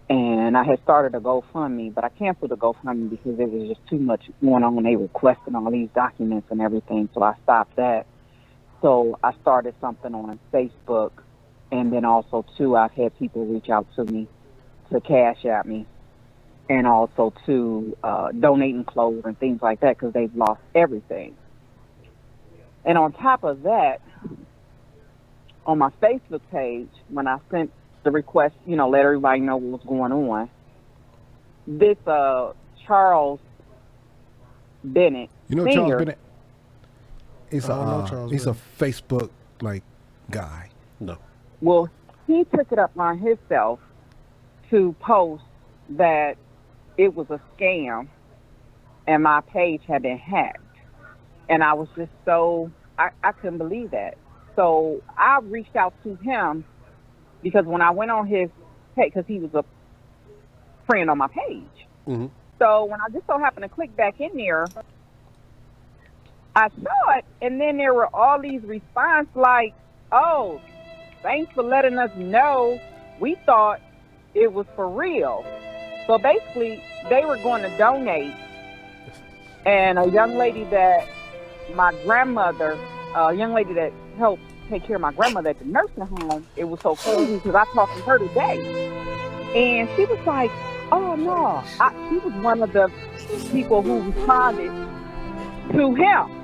And I had started a GoFundMe, but I canceled the GoFundMe because there was just too much going on. They requested all these documents and everything, so I stopped that. So I started something on Facebook, and then also, too, I've had people reach out to me to cash at me, and also to donating clothes and things like that because they've lost everything. And on top of that, on my Facebook page, when I sent the request, let everybody know what was going on, this Charles Bennett Sr., Charles Bennett? He's Charles a Facebook guy. No. well, he took it up on himself to post that it was a scam and my page had been hacked. And I was just I couldn't believe that. So I reached out to him because when I went on his page, because he was a friend on my page. Mm-hmm. So when I just so happened to click back in there, I saw it, and then there were all these responses like, oh, thanks for letting us know. We thought it was for real. So basically, they were going to donate, and a young lady that helped take care of my grandmother at the nursing home, it was so crazy because I talked to her today, and she was like, oh no, she was one of the people who responded to him.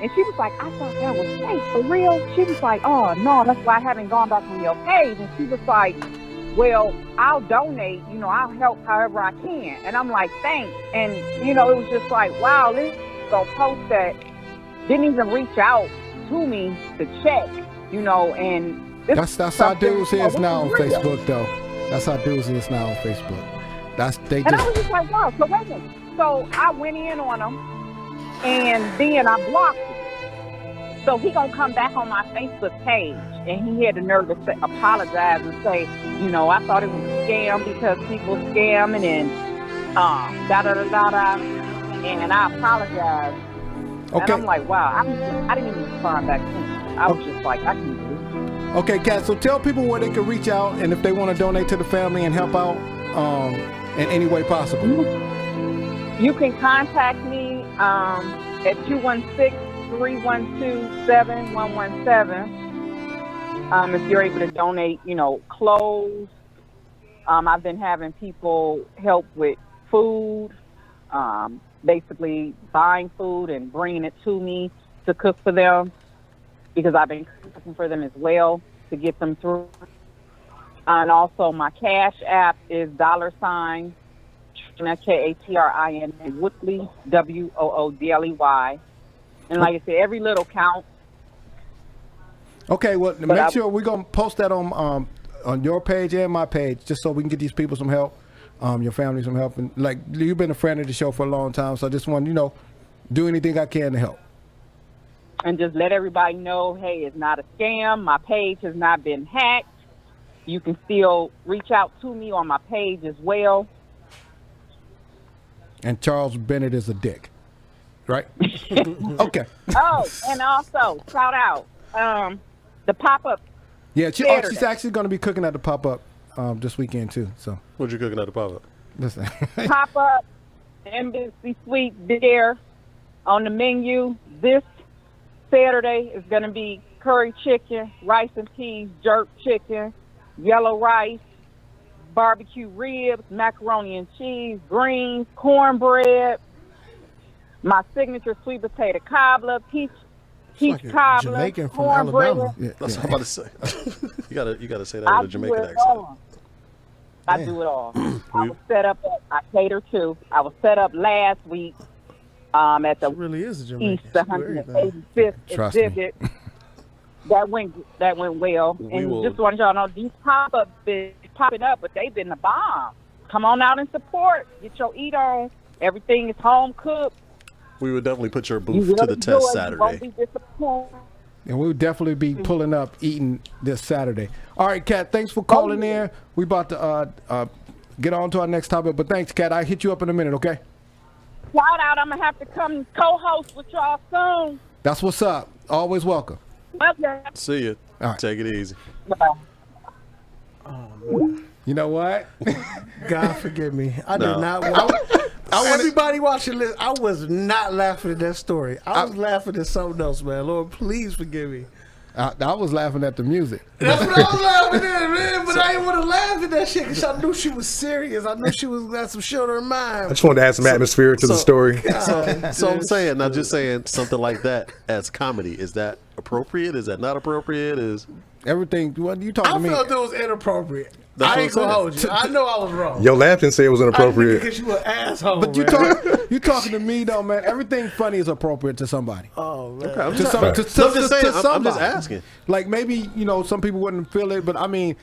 And she was like, I thought that was fake, for real? She was like, oh no, that's why I haven't gone back on your page. And she was like, well, I'll donate, I'll help however I can. And I'm like, thanks. And, it was just like, wow, this is a post that didn't even reach out to me to check, and That's how dudes is now on Facebook, though. That's how dudes is now on Facebook. And I was just like, wow, so wait a minute. So I went in on him, and then I blocked him. So he gonna come back on my Facebook page, and he had the nerve to apologize and say, I thought it was a scam because people scamming and and I apologize. Okay. And I'm like, wow, I didn't even respond back to him. I was just like, I can do it. Okay, Kat, so tell people where they can reach out and if they want to donate to the family and help out in any way possible. You can contact me at 216-312-7117 if you're able to donate, clothes. I've been having people help with food, basically buying food and bringing it to me to cook for them because I've been cooking for them as well to get them through. And also my Cash App is $Katrin Woodley, WOODLEY. And like I said, every little counts. Okay, well, make sure we're going to post that on your page and my page just so we can get these people some help, your family some help. And like, you've been a friend of the show for a long time, so I just want to, do anything I can to help. And just let everybody know, hey, it's not a scam. My page has not been hacked. You can still reach out to me on my page as well. And Charles Bennett is a dick, right? Okay. Oh, and also, shout out, the pop-up. Yeah, she's actually going to be cooking at the pop-up this weekend, too. So What you cooking at the pop-up? listen. Pop-up Embassy Suite there on the menu. This Saturday is going to be curry chicken, rice and peas, jerk chicken, yellow rice, barbecue ribs, macaroni and cheese, greens, cornbread, my signature sweet potato cobbler, peach like a cobbler, Jamaican from cornbread. Alabama. Yeah, That's what I'm about to say. you gotta say that I with a do Jamaican it accent. all. I do it all. I was set up. I cater too. I was set up last week at the It really is a Jamaican. East She do everything. 185th Trust me. exhibit. That went well. And will- just want y'all to know these pop-ups been popping up, but they've been the bomb. Come on out and support. Get your eat on. Everything is home cooked. We would definitely put your You booth will to the enjoy test it. You won't Saturday. be disappointed. And we'll definitely be pulling up, eating this Saturday. All right, Kat, thanks for calling in. We about to get on to our next topic, but thanks, Kat. I'll hit you up in a minute, okay? Shout out. I'm going to have to come co-host with y'all soon. That's what's up. Always welcome. Okay. See you. All right. Take it easy. Bye. You know what? God forgive me. I No. did not want. Everybody watching this, I was not laughing at that story. I was laughing at something else, man. Lord, please forgive me. I was laughing at the music. That's what I was laughing at, man. But I didn't want to laugh at that shit because I knew she was serious. I knew she was got some shit on her I mind. just wanted to add some atmosphere to the story. So I'm saying, not just saying something like that as comedy. Is that appropriate? Is that not appropriate? Is Everything. What you talking I to me? felt it was inappropriate. That's I ain't what I'm gonna saying. hold you. I know I was wrong. Your laugh didn't say it was inappropriate. Because you an asshole. But you man. you talking to me though, man. Everything funny is appropriate to somebody. Oh man. okay? I'm To just, some, to, I'm to, just to saying. I'm somebody. just asking. Like maybe some people wouldn't feel it, but I mean,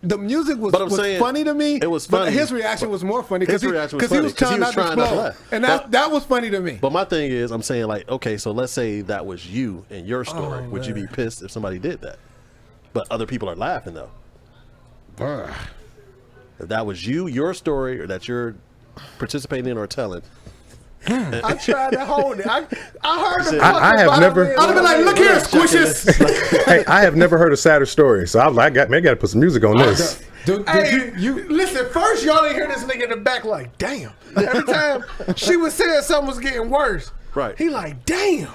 the music was, But I'm was saying, funny to me. it was but funny. his reaction was more funny His because reaction was he funny was 'cause he trying was not to trying not to explode, laugh. and that was funny to me. But my thing is, I'm saying like, okay, so let's say that was you and your story. Would you be pissed if somebody did that? But other people are laughing though. If that was you, your story, or that you're participating in or telling, I tried to hold it. I heard the I have never- I'd have been like, look here, squishes. Hey, I have never heard a sadder story, so I was like, maybe I got to put some music on this. Hey, you listen. First, y'all didn't hear this nigga in the back like, damn. Every time she was saying something was getting worse, Right. He like, damn.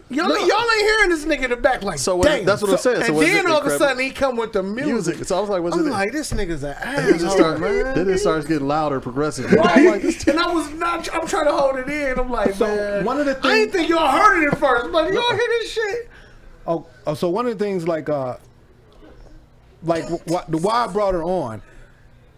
Y'all ain't hearing this nigga in the back like, So damn. that's what I'm saying. So And was then it all of a incredible? sudden he come with the music. So I was like, was I'm it? like, this nigga's an Then it asshole, man. then it starts getting louder, progressive. Right. I'm like, this And I was not. I'm trying to hold it in. I'm like, So, man. one of the I ain't think y'all heard it at first, but y'all hear this shit. So one of the things why I brought her on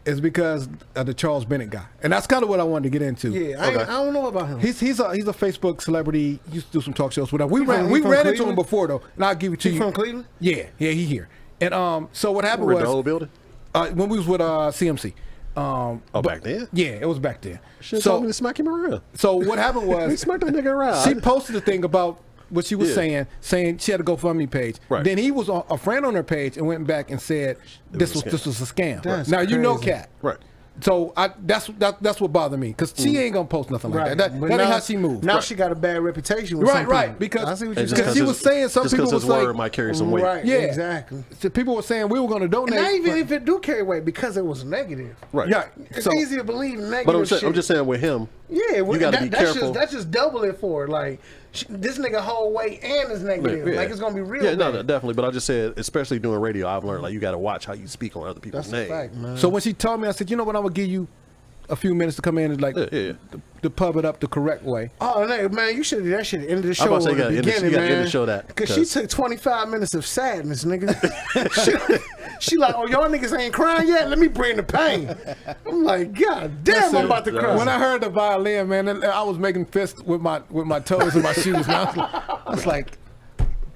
is because of the Charles Bennett guy, and that's kind of what I wanted to get into. Yeah, I don't know about him. He's a Facebook celebrity. He used to do some talk shows with us. We from ran into Cleveland? him before though, and I'll give it to He you. from Cleveland? Yeah, he here. And so what happened we're in was the whole building. when we was with CMC. Back then. Yeah, it was back then. Should told me to smack him around. So what happened He was smacked that nigga around. she posted a thing about what she was Yeah. saying she had a GoFundMe page. Right. Then he was a friend on her page and went back and said this was a scam. That's Now you know crazy. Kat. Right. So that's what bothered me because she ain't gonna post nothing like that. But That ain't now- how she moves. Now Right. she got a bad reputation with Right, some right. people. I Because see what you're And just saying. she was saying some just people his was like, word might carry some weight. Right, Yeah. exactly. so people were saying we were gonna donate. And not even but- if it do carry weight because it was negative. Right. yeah. It's So easy to believe negative But I'm shit. just saying with him, Yeah, you got to be careful. That's just double it for her. Like this nigga whole weight and is negative. Yeah. Like it's gonna be real. Yeah, no, bad. definitely. But I just said, especially doing radio, I've learned like you got to watch how you speak on other people's That's a names. fact, man. So when she told me, I said, you know what, I'm gonna give you a few minutes to come in and Yeah. to pub it up the correct way. Oh no, man, you should have that shit ended the I'm show about to say, at you the gotta end the- beginning, you gotta man. end the show that, Because she 'cause- took 25 minutes of sadness, nigga. she like, oh, y'all niggas ain't crying yet? Let me bring the pain. I'm like, God damn, I'm about to cry. When I heard the violin, man, I was making fists with my toes and my shoes. Man, I was like,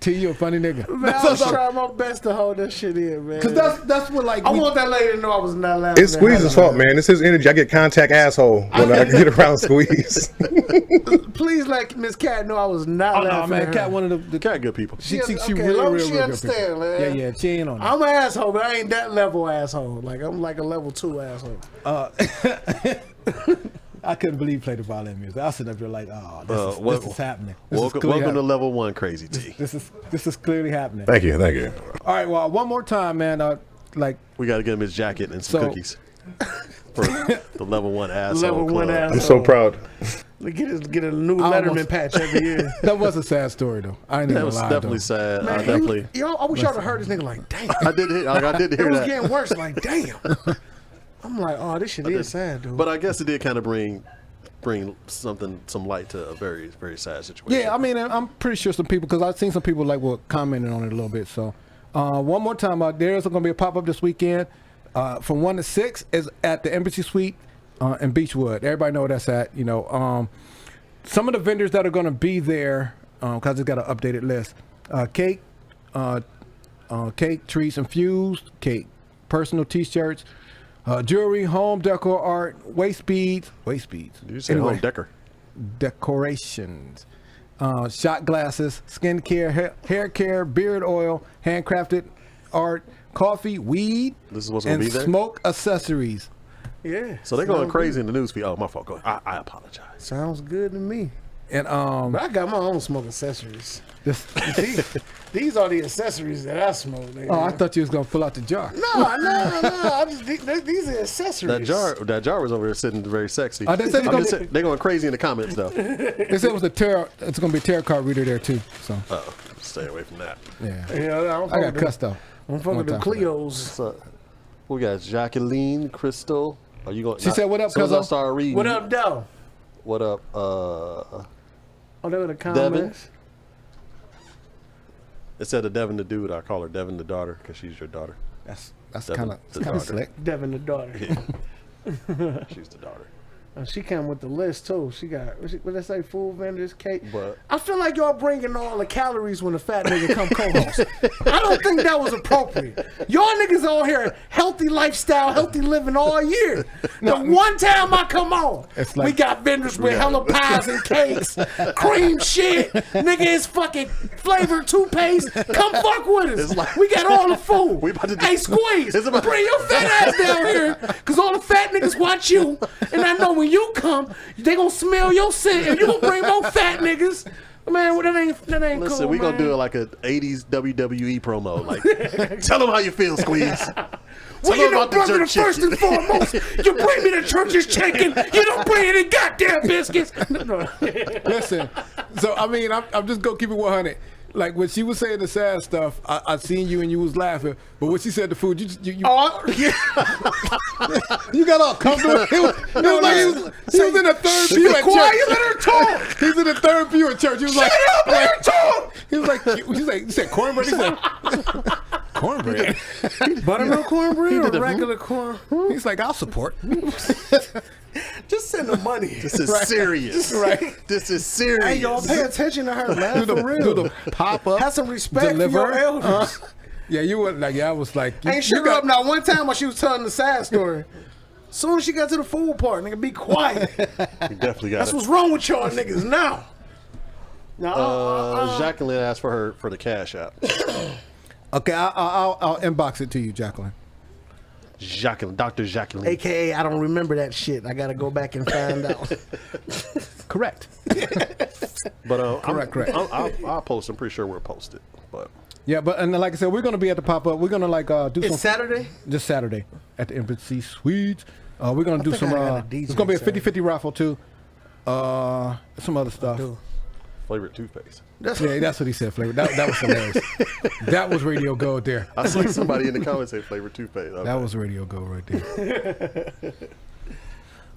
T, you a funny nigga. Man, I was trying my best to hold that shit in, man. Because that's what like I we- want that lady to know I was not laughing. It's Squeeze's fault, man. It's his energy. I get contact asshole when I get around Squeeze. Please let Miss Cat know I was not Oh no, laughing. man, at her. Cat one of the Got good people. she Okay, really long real as she good understand, people. man. Yeah, she ain't on it. I'm an asshole, but I ain't that level asshole. Like I'm like a level 2 asshole. I couldn't believe you played the violin music. I was sitting up there like, oh, this is happening. This is Welcome clearly to happening. level 1, Crazy T. This is clearly happening. Thank you, thank you. All right, well, one more time, man. Like We got to get him his jacket and some So- cookies for the level 1 asshole Level 1 club. asshole. I'm so proud. Get a new I Letterman almost- patch every year. that was a sad story though. I ain't That even was gonna lie. definitely though. sad. Man, I definitely. Yo, I wish y'all would heard this nigga like, damn. I did It hear was that. getting worse. Like, damn. I'm like, oh, this shit is sad, dude. But I guess it did kind of bring some light to a very, very sad situation. Yeah, I mean, I'm pretty sure some people, because I've seen some people like were commenting on it a little bit. So, one more time, there's going to be a pop up this weekend from 1 to 6 is at the Embassy Suite in Beechwood. Everybody know where that's at. You know, some of the vendors that are going to be there, because it's got an updated list. Cake, trees infused, cake, personal T-shirts, jewelry, home decor, art, waist beads. Did you say home decker? Decorations, shot glasses, skincare, hair care, beard oil, handcrafted art, coffee, weed, This is what's gonna and be there? smoke accessories. yeah. So they're going sounds crazy in the news feed. Oh, my fault. Go ahead. I apologize. good. Sounds good to me. And But I got my own smoke accessories. this, These are the accessories that I smoke. Nigga. oh, I thought you was gonna pull out the jar. No. I just, these are accessories. That jar was over there sitting very sexy. Oh, they said it's I'm gonna just be- saying, they're going crazy in the comments though. They said it was a tarot. It's gonna be a tarot card reader there too. So Stay away from that. yeah, Yeah, I got cussed though. I'm fucking One the time for that. Cleos. So, we got Jacqueline, Crystal. Are you going? She said, "What up, So as I cuzzo?" start reading. What up, though? What up? Oh, they were the comments. Instead of Devin the dude, I call her Devin the daughter because she's your daughter. That's Devin, kind of the kind of daughter. slick. Devin, the daughter. She's the daughter. She came with the list too. She got what they say, food vendors, cake. But I feel like y'all bringing all the calories when the fat nigga come co-host. I don't think that was appropriate. Y'all niggas on here healthy lifestyle, healthy living all year. The one time I come on, It's like- we got vendors with hella pies and cakes, cream shit. Nigga is fucking flavored toothpaste. Come fuck with us. It's like- we got all the food. We about to do- Hey, Squeeze, It's about- bring your fat ass down here, cause all the fat niggas watch you, and I know when when you come, they gonna smell your scent, and you gonna bring more fat niggas. Man, well, that ain't Listen, cool, we gonna man. do it like a 80s WWE promo. Like, tell them how you feel, Squeeze. Well, you know, brother, first and foremost, you bring me the church's chicken. You don't bring any goddamn biscuits. Listen, so I mean, I'm just gonna keep it 100. Like when she was saying the sad stuff, I seen you and you was laughing. But when she said the food, you you got all comfortable. He was in the third pew at church. Let her talk. He's in the third pew at church. He was like, Let her talk. he was like, you said cornbread. He said cornbread. Buttermilk cornbread or regular corn? He's like, I'll support. Just send the money. This is serious. Right. This is serious. Hey, y'all pay attention to her, man. Do For real. the pop up. Have some respect for your elders. Yeah, you were like, I was like, Ain't shook her up not one time while she was telling the sad story. Soon as she got to the food part, nigga, be quiet. You definitely got That's it. what's wrong with y'all niggas now. Jacqueline asked for the cash app. Okay, I'll inbox it to you, Jacqueline. Jacqueline, Dr. Jacqueline. AKA, I don't remember that shit. I gotta go back and find out. Correct. But Correct. I'll post. I'm pretty sure we'll post it. But Yeah, but and like I said, we're gonna be at the pop up. We're gonna like do some It's Saturday? this Saturday at the Embassy Suites. We're gonna do think some. I got a DJ It's gonna be a Saturday. 50-50 raffle too. Some other stuff. favorite toothpaste. Yeah, that's what he said. Flavor. That was hilarious. That was Radio Gold there. I saw somebody in the comments say flavored toothpaste. Okay. That was Radio Gold right there.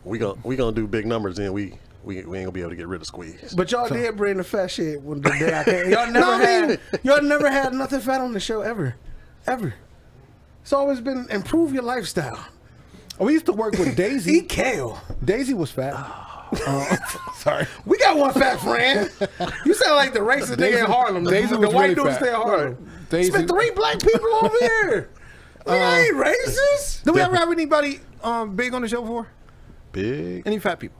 we gonna do big numbers, and we ain't gonna be able to get rid of Squeeze. But y'all did bring the fat shit when the day I came. Y'all never had nothing fat on the show ever. It's always been improve your lifestyle. We used to work with Daisy. Eat kale. Daisy was fat. Sorry. We got one fat friend. You sound like the racist nigga in Harlem. Daisy the was white really dude fat. stay in Harlem. Daisy. Spent 3 black people over here. We ain't racist. Did we ever have anybody big on the show before? Big. Any fat people?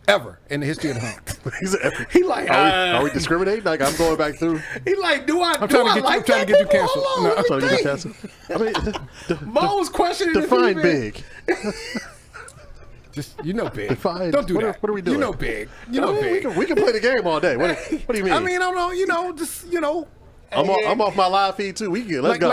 Ever in the history of the hump? He like, Are we discriminating? Like I'm going back through. he like, do I I'm trying like to that get you people? canceled. Hold on, No, let I'm me trying to get think. you canceled. I mean, Mo was questioning if he define big. big. Just big. Define. Don't do what that. What are we doing? You know big. You know I mean, big. we can play the game all day. What do you mean? I mean, I don't know. Just I'm off my live feed too. We can let's go.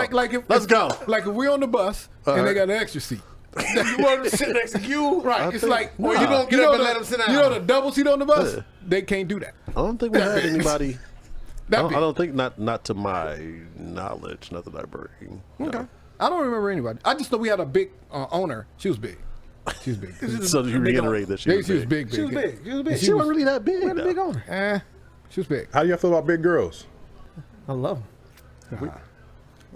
Let's go. Like if we're on the bus and they got an extra seat. You want to sit next to you? Right. It's like, Or you gonna get up and let him sit down? You know the double seat on the bus? They can't do that. I don't think we had anybody. That I big. don't think not to my knowledge. Not that I bring. Okay. I don't remember anybody. I just know we had a big owner. She was big. She was big. So you reiterate that she was big. She was big. She was big. She wasn't really that big. She had a big though. owner. She was big. How do y'all feel about big girls? I love them.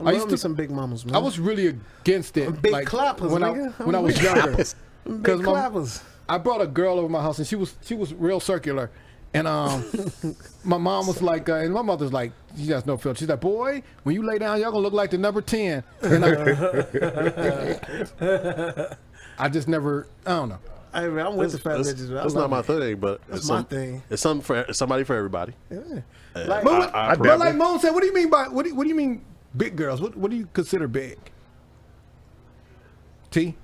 I used love to- me some big mamas, man. I was really against it. Big like, clappers, when nigga. I was younger. big clappers. I brought a girl over my house and she was real circular, and my mom was like, and my mother's like, she has no filter. She's like, boy, when you lay down, y'all gonna look like the number 10. And I just never. I don't know. Hey, man, I'm with the fat bitches. I That's love not my it. thing, but That's my thing. It's something for somebody for everybody. Like, But like Moan said, what do you mean by what do you mean big girls? What do you consider big? T?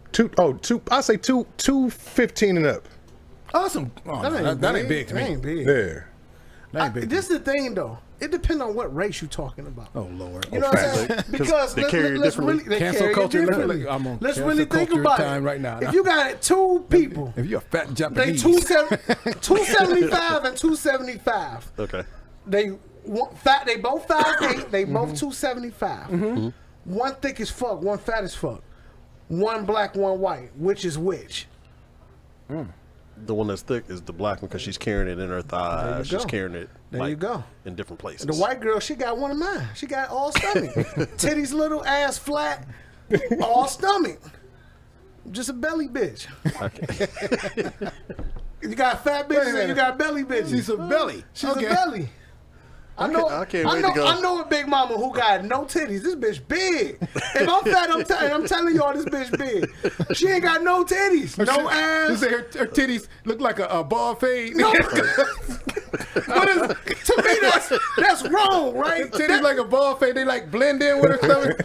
I say 215 and up. Awesome. Oh, that ain't big to me. That ain't big. Yeah. That ain't big. This is the thing, though. It depends on what race you're talking about. Oh Lord. You know what I'm saying? Because they carry it differently. they Cancel carry it culture. differently. I'm on Let's cancel really think culture about time it right now. If you got 2 people, If you're a fat they Japanese, 275 and 275. Okay. They fat. They both 5'8". They both 275. One thick as fuck. One fat as fuck. One black. One white. Which is which? The one that's thick is the black one because she's carrying it in her thighs. She's go. carrying it. There you go. In different places. The white girl, she got one of mine. She got all stomach. Titties little, ass flat, all stomach. Just a belly bitch. You got fat bitches and you got belly bitches. she's a belly. She's a belly. I I can't wait to go. I know a big mama who got no titties. This bitch big. If I'm fat, I'm telling y'all this bitch big. She ain't got no titties, no You ass. say her titties look like a ball fade. No. To me, that's wrong, right? Titties like a ball fade. They like blend in with her stomach.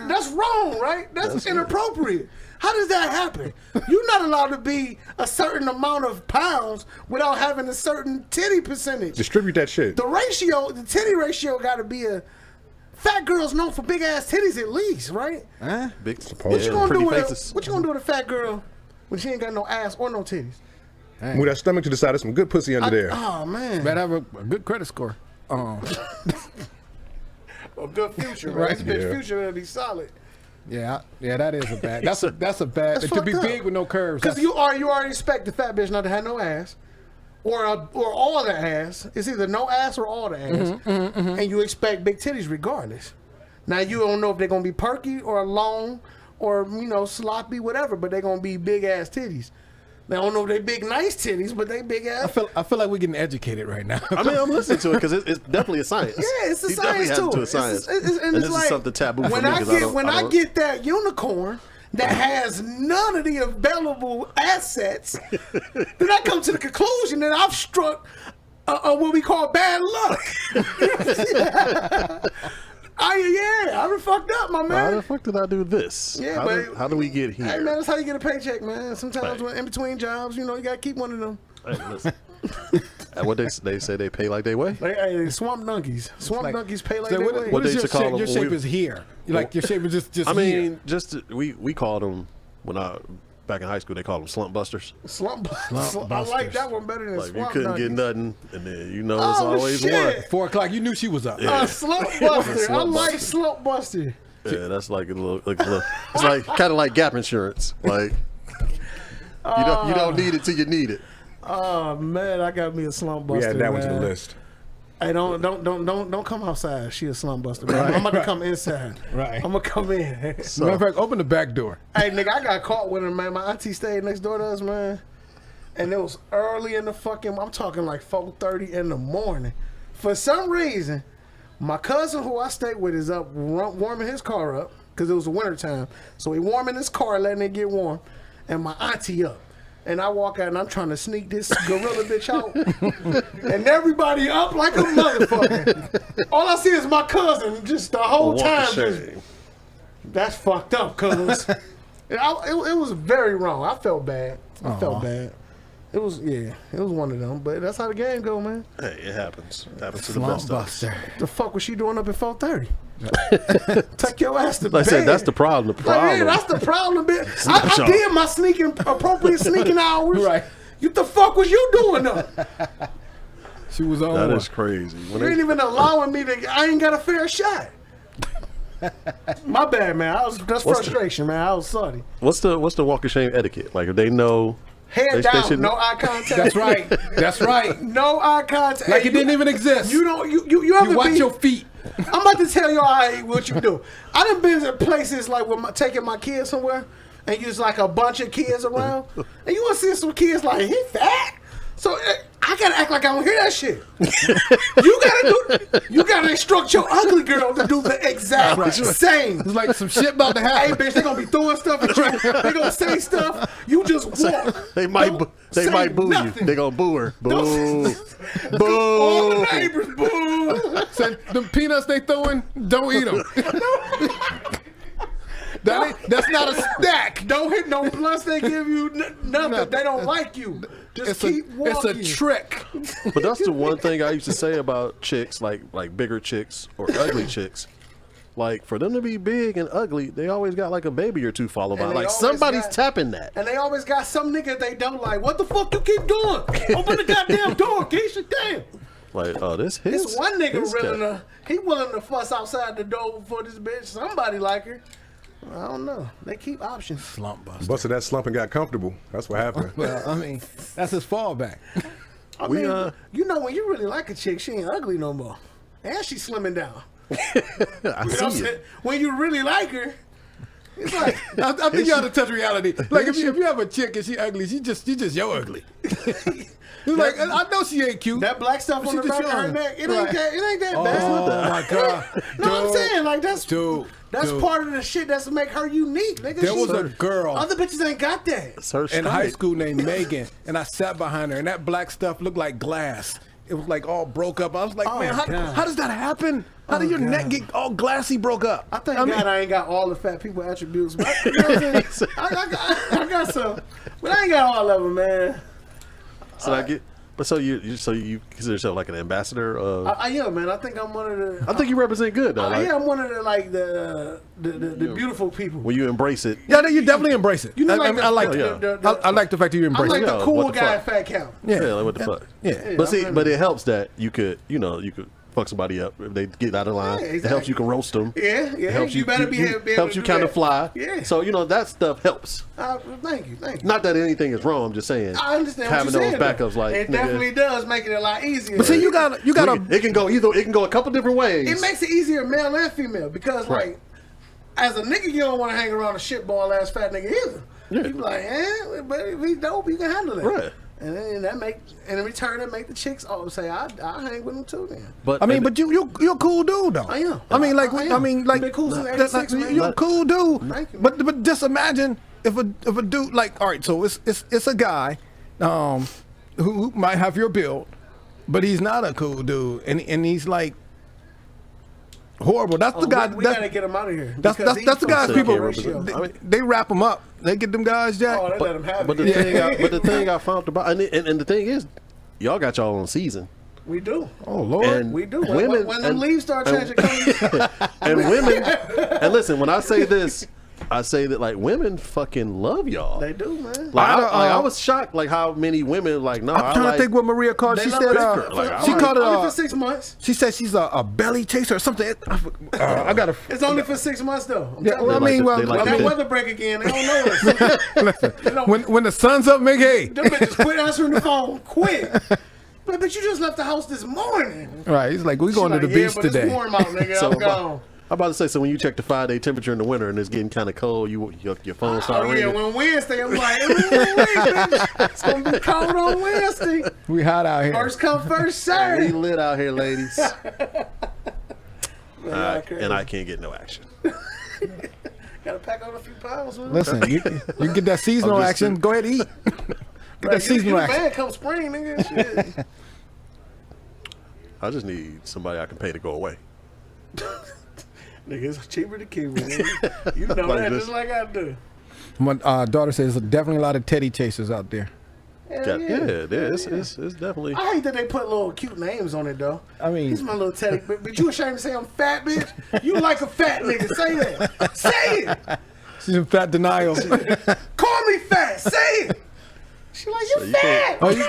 That's wrong, right? That's inappropriate. How does that happen? You're not allowed to be a certain amount of pounds without having a certain titty percentage. Distribute that shit. The titty ratio got to be a. Fat girls known for big ass titties at least, right? Big, What you gonna do with faces. What you gonna do with a fat girl when she ain't got no ass or no titties? Move that stomach to the side. There's some good pussy under there. Oh man, Better have a good credit score. a good future, Right. right? This bitch Yeah. future will be solid. Yeah, that is a bad. That's a bad. That's It could be fucked up. big with no curves. Because you already expect the fat bitch not to have no ass, or all the ass. It's either no ass or all the ass, and you expect big titties regardless. Now you don't know if they're gonna be perky or long or sloppy, whatever, but they're gonna be big ass titties. Now, I don't know if they big nice titties, but they big ass. I feel like we're getting educated right now. I mean, I'm listening to it because it's definitely a science. Yeah, it's a He science definitely to has it. a science. And this it's like, is something taboo for when me I because get I get that unicorn that has none of the available assets, then I come to the conclusion that I've struck what we call bad luck. I done fucked up, my How man. the fuck did I do this? Yeah, how do we get here? Hey man, that's how you get a paycheck, man. Sometimes Right. when in between jobs, you gotta keep one of them. Hey, listen. And what they say they pay like they weigh? Hey, swamp donkeys. Swamp donkeys pay like So they what, weigh. what they is your used to call shape? Your them shape when we- is here. Like your shape is just I here. mean, we called them when I back in high school. They called them slump busters. Slump I like busters. that one better than Like you swamp couldn't donkeys. get nothing, and then it's Oh, always shit. one. 4 o'clock. You knew she was up. Slump buster. I Slump like buster. slump buster. Yeah, that's like a little. It's like kind of like gap insurance. Like you don't need it till you need it. Oh man, I got me a slump We buster. add that one to the man. list. Hey, don't come outside. She a slump buster. Man. I'm about to come inside. Right. I'm gonna come in. Matter of fact, open the back door. Hey, nigga, I got caught with her, man. My auntie stayed next door to us, man. And it was early in the fucking, I'm talking like 4:30 in the morning. For some reason, my cousin who I stayed with is up warming his car up because it was the winter time. So he warming his car, letting it get warm. And my auntie up. And I walk out and I'm trying to sneak this gorilla bitch out. And everybody up like a motherfucker. All I see is my cousin just the whole Walk of time. shame. That's fucked up, cuz. It was very wrong. I felt bad. I felt bad. It was one of them. But that's how the game go, man. Hey, it happens. It happens to the Slump best of us. buster. The fuck was she doing up at 4:30? Take your ass to Like I bed. said, that's the problem. The Like, problem. yeah, that's the problem, bitch. I did my appropriate sneaking hours. Right. What the fuck was you doing though? She was on That one. is crazy. When You ain't even allowing me to. I ain't got a fair shot. My bad, man. That's frustration, man. I was sorry. what's the walk of shame etiquette? Like if they know Head they down, should- no eye contact. That's right. That's right. No eye contact. Like Hey, it didn't even exist. You don't. You ever You watch be- your feet. I'm about to tell y'all what you do. I done been to places like with taking my kids somewhere, and you just like a bunch of kids around, and you want to see some kids like he fat. So I gotta act like I don't hear that shit. You gotta instruct your ugly girl to do the exact same. It's like some shit about to Hey, happen. bitch, they gonna be throwing stuff at you. They gonna say stuff. You just walk. They might Don't they say might boo nothing. you. They gonna boo her. Boo. All the Boo. neighbors, boo. Said the peanuts they throwing, don't eat them. That's not a snack. Don't hit no plus. They give you nothing. They don't like you. Just keep walking. It's a trick. But that's the one thing I used to say about chicks, like bigger chicks or ugly chicks. Like for them to be big and ugly, they always got like a baby or two followed by. And they Like always somebody's got- tapping that. And they always got some nigga they don't like. What the fuck you keep doing? Open the goddamn door, Keisha. Damn. Like, oh, this his. This one nigga his willing cat. to. He willing to fuss outside the door for this bitch. Somebody like her. I don't know. They keep options. Slump buster. Busted that slump and got comfortable. That's what happened. Well, I mean, that's his fallback. I We, mean, you know when you really like a chick, she ain't ugly no more, and she's slimming down. I You know what I'm see saying? it. When you really like her, it's like I think you ought to touch reality. Like if you have a chick and she ugly, she just yo ugly. He's like, I know she ain't cute. that black stuff on She the just back of her young. neck. It Right. ain't that Oh bad. my god! No, I'm saying like that's Dude, part of the shit that's make her unique. Nigga. There was She- a girl Other bitches ain't got that. It's her in high strike. school named Megan, and I sat behind her, and that black stuff looked like glass. it was like all broke up. I was like, Oh, man, God. how does that happen? How did your neck get all glassy broke up? I thank God I ain't got all the fat people attributes. But, you know what I'm saying? I got some, but I ain't got all of them, man. So I get. But so you consider yourself like an ambassador of? I am, man. I think I'm one of the. I think you represent good though. Like, yeah, I'm one of the beautiful people. when you embrace it. Yeah, you definitely embrace it. You know, I like mean, I like the- I like the fact that you I'm embrace like it. the Yeah, cool what the guy fuck? at Fat Count. Yeah, like what the fuck? Yeah. But see, I'm but it helps that you could fuck somebody up if they get out of line. Yeah, It exactly. helps you can roast them. Yeah, yeah. It helps you better be able helps to you do kind of that. fly. Yeah. So that stuff helps. Thank you. Not that anything is wrong. I'm just saying. I understand having what you're those saying. backups, like it nigga, definitely does make it a lot easier. But see, you got it can go a couple different ways. It makes it easier, male and female, because Right. like, as a nigga, you don't want to hang around a shitball ass fat nigga either. Yeah. You be like, but if he dope, you can handle it. Right. And then and in return, that make the chicks say, I hang with him too. Then But I mean, but you're a cool dude though. I am. I mean, like, I am. like, Been cool since that- 86, man. you're a cool dude. Thank you, man. But just imagine if a dude like, all right, so it's a guy, who might have your build, but he's not a cool dude, and he's like horrible. That's the guy. we gotta get him out of here. That's because the guys so people. can't represent- I mean- They wrap them up. They get them guys, Jack. Oh, they let him have But it. the thing I found about and the thing is, y'all got y'all own season. We do. Oh Lord. And We do. women When them leaves start changing colors, and women. And listen, when I say this, I say that like women fucking love y'all. they do, man. Like, I I was shocked, like how many women like no. I'm trying to think what Maria called. They She love said it. Like, she called it only for 6 months. she said she's a belly chaser or something. I got to. It's only for 6 months though. I'm Yeah, telling well, I you. mean, they like That the- weather break again. They don't know us. They don't- when the sun's up, make hay. Them bitches quit answering the phone. Quit. But you just left the house this morning. Right, he's like, we going to the beach but today. It's warm out, nigga. So I'm gone. I'm about to say, so when you check the 5-day temperature in the winter and it's getting kind of cold, your phone start Oh yeah, ringing. when Wednesday, I'm like, ooh, bitch, it's gonna be cold on Wednesday. We hot out here. First come, first We serve. lit out here, ladies. Man, crazy. And I can't get no action. Gotta pack on a few pounds, man. Listen, you can get that seasonal I'm just action. saying. Go ahead and eat. Get that seasonal you action. bad come spring, nigga. Shit. I just need somebody I can pay to go away. Nigga, it's cheaper to keep it. Nigga. You know Like that this. just like I do. My daughter says there's definitely a lot of teddy chasers out there. Hell It's definitely. I hate that they put little cute names on it though. I mean- he's my little teddy. But you ashamed to say I'm fat, bitch? You like a fat nigga? Say that. Say it. She's in fat denial. Call me fat. Say it. She like you you fat. Oh, you